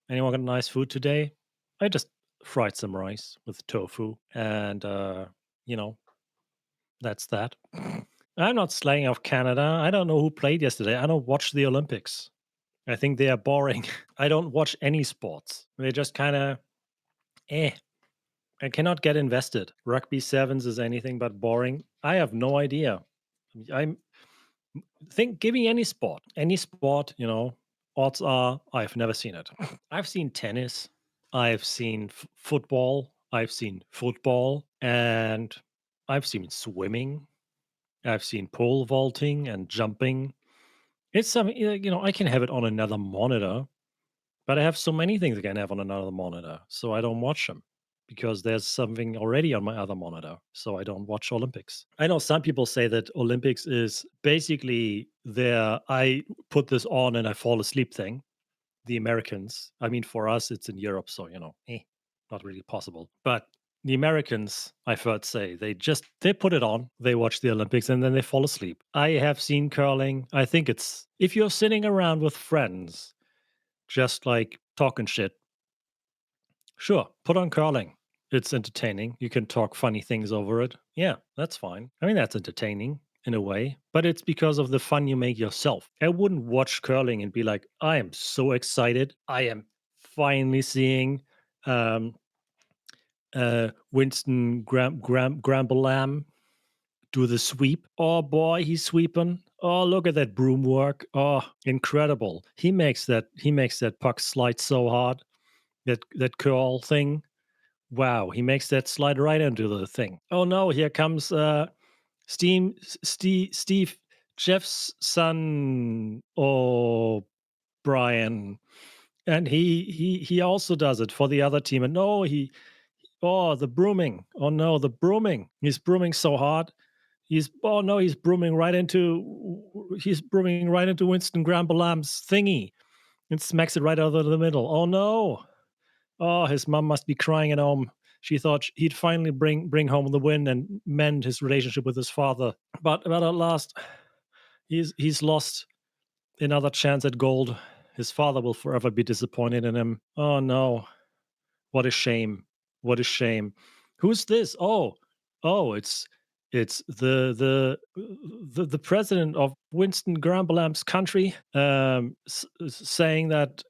[SPEAKER 1] Anyone got nice food today? I just fried some rice with tofu, and you know, that's that. I'm not slaying off Canada. I don't know who played yesterday. I don't watch the Olympics. I think they are boring. I don't watch any sports. They just kind of Eh, I cannot get invested. Rugby sevens is anything but boring. I have no idea. I'm think give me any sport, odds are I've never seen it. I've seen tennis, I've seen football, I've seen football, and I've seen swimming, I've seen pole vaulting and jumping. It's something, I can have it on another monitor, but I have so many things I can have on another monitor, so I don't watch them because there's something already on my other monitor, so I don't watch Olympics. I know some people say that Olympics is basically their I put this on and I fall asleep thing. The Americans, I mean, for us, it's in Europe, so not really possible. But the Americans, I've heard say they put it on, they watch the Olympics, and then they fall asleep. I have seen curling. I think it's if you're sitting around with friends just like talking shit. Sure, put on curling. It's entertaining. You can talk funny things over it. Yeah, that's fine. I mean, that's entertaining in a way, but it's because of the fun you make yourself. I wouldn't watch curling and be like, I am so excited. I am finally seeing um, Winston Gramble do the sweep. Oh boy, he's sweeping. Oh, look at that broom work. Oh, incredible. He makes that puck slide so hard. That curl thing. Wow, he makes that slide right into the thing. Oh no, here comes Steve Jeff's son. Oh, Brian, and he also does it for the other team. And no, the brooming. Oh no, the brooming. He's brooming so hard. He's brooming right into Winston Grambalam's thingy and smacks it right out of the middle. Oh no. Oh, his mom must be crying at home. She thought he'd finally bring home the win and mend his relationship with his father. But at last, he's lost another chance at gold. His father will forever be disappointed in him. Oh no. What a shame. What a shame. Who's this? It's the president of Winston Grambalam's country, saying that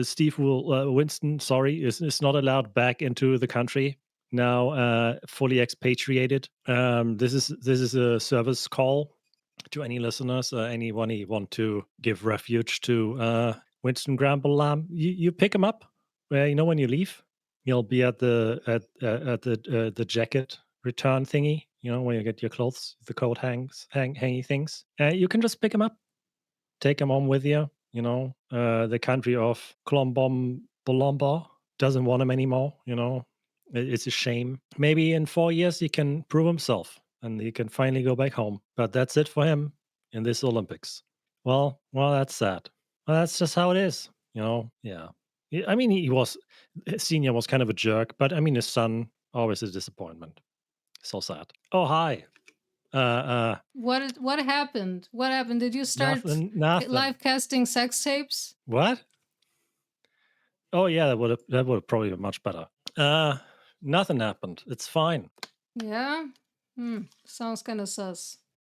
[SPEAKER 1] Steve will Winston, sorry, is not allowed back into the country now, fully expatriated. This is a service call to any listeners, anyone you want to give refuge to, Winston Grambalam. You pick him up. When you leave, you'll be at the jacket return thingy. When you get your clothes, the coat hangy things. You can just pick him up, take him home with you. The country of Colombom Bolomba doesn't want him anymore. It's a shame. Maybe in 4 years he can prove himself and he can finally go back home. But that's it for him in this Olympics. Well, that's sad. Well, that's just how it is. Yeah. I mean, his senior was kind of a jerk, but I mean, his son always a disappointment. So sad. Oh, hi. Uh,
[SPEAKER 2] What happened? What happened? Did you start
[SPEAKER 1] nothing.
[SPEAKER 2] live casting sex tapes?
[SPEAKER 1] What? Oh yeah, that would have probably been much better. Uh, Nothing happened. It's fine.
[SPEAKER 2] Yeah. Sounds kind of sus.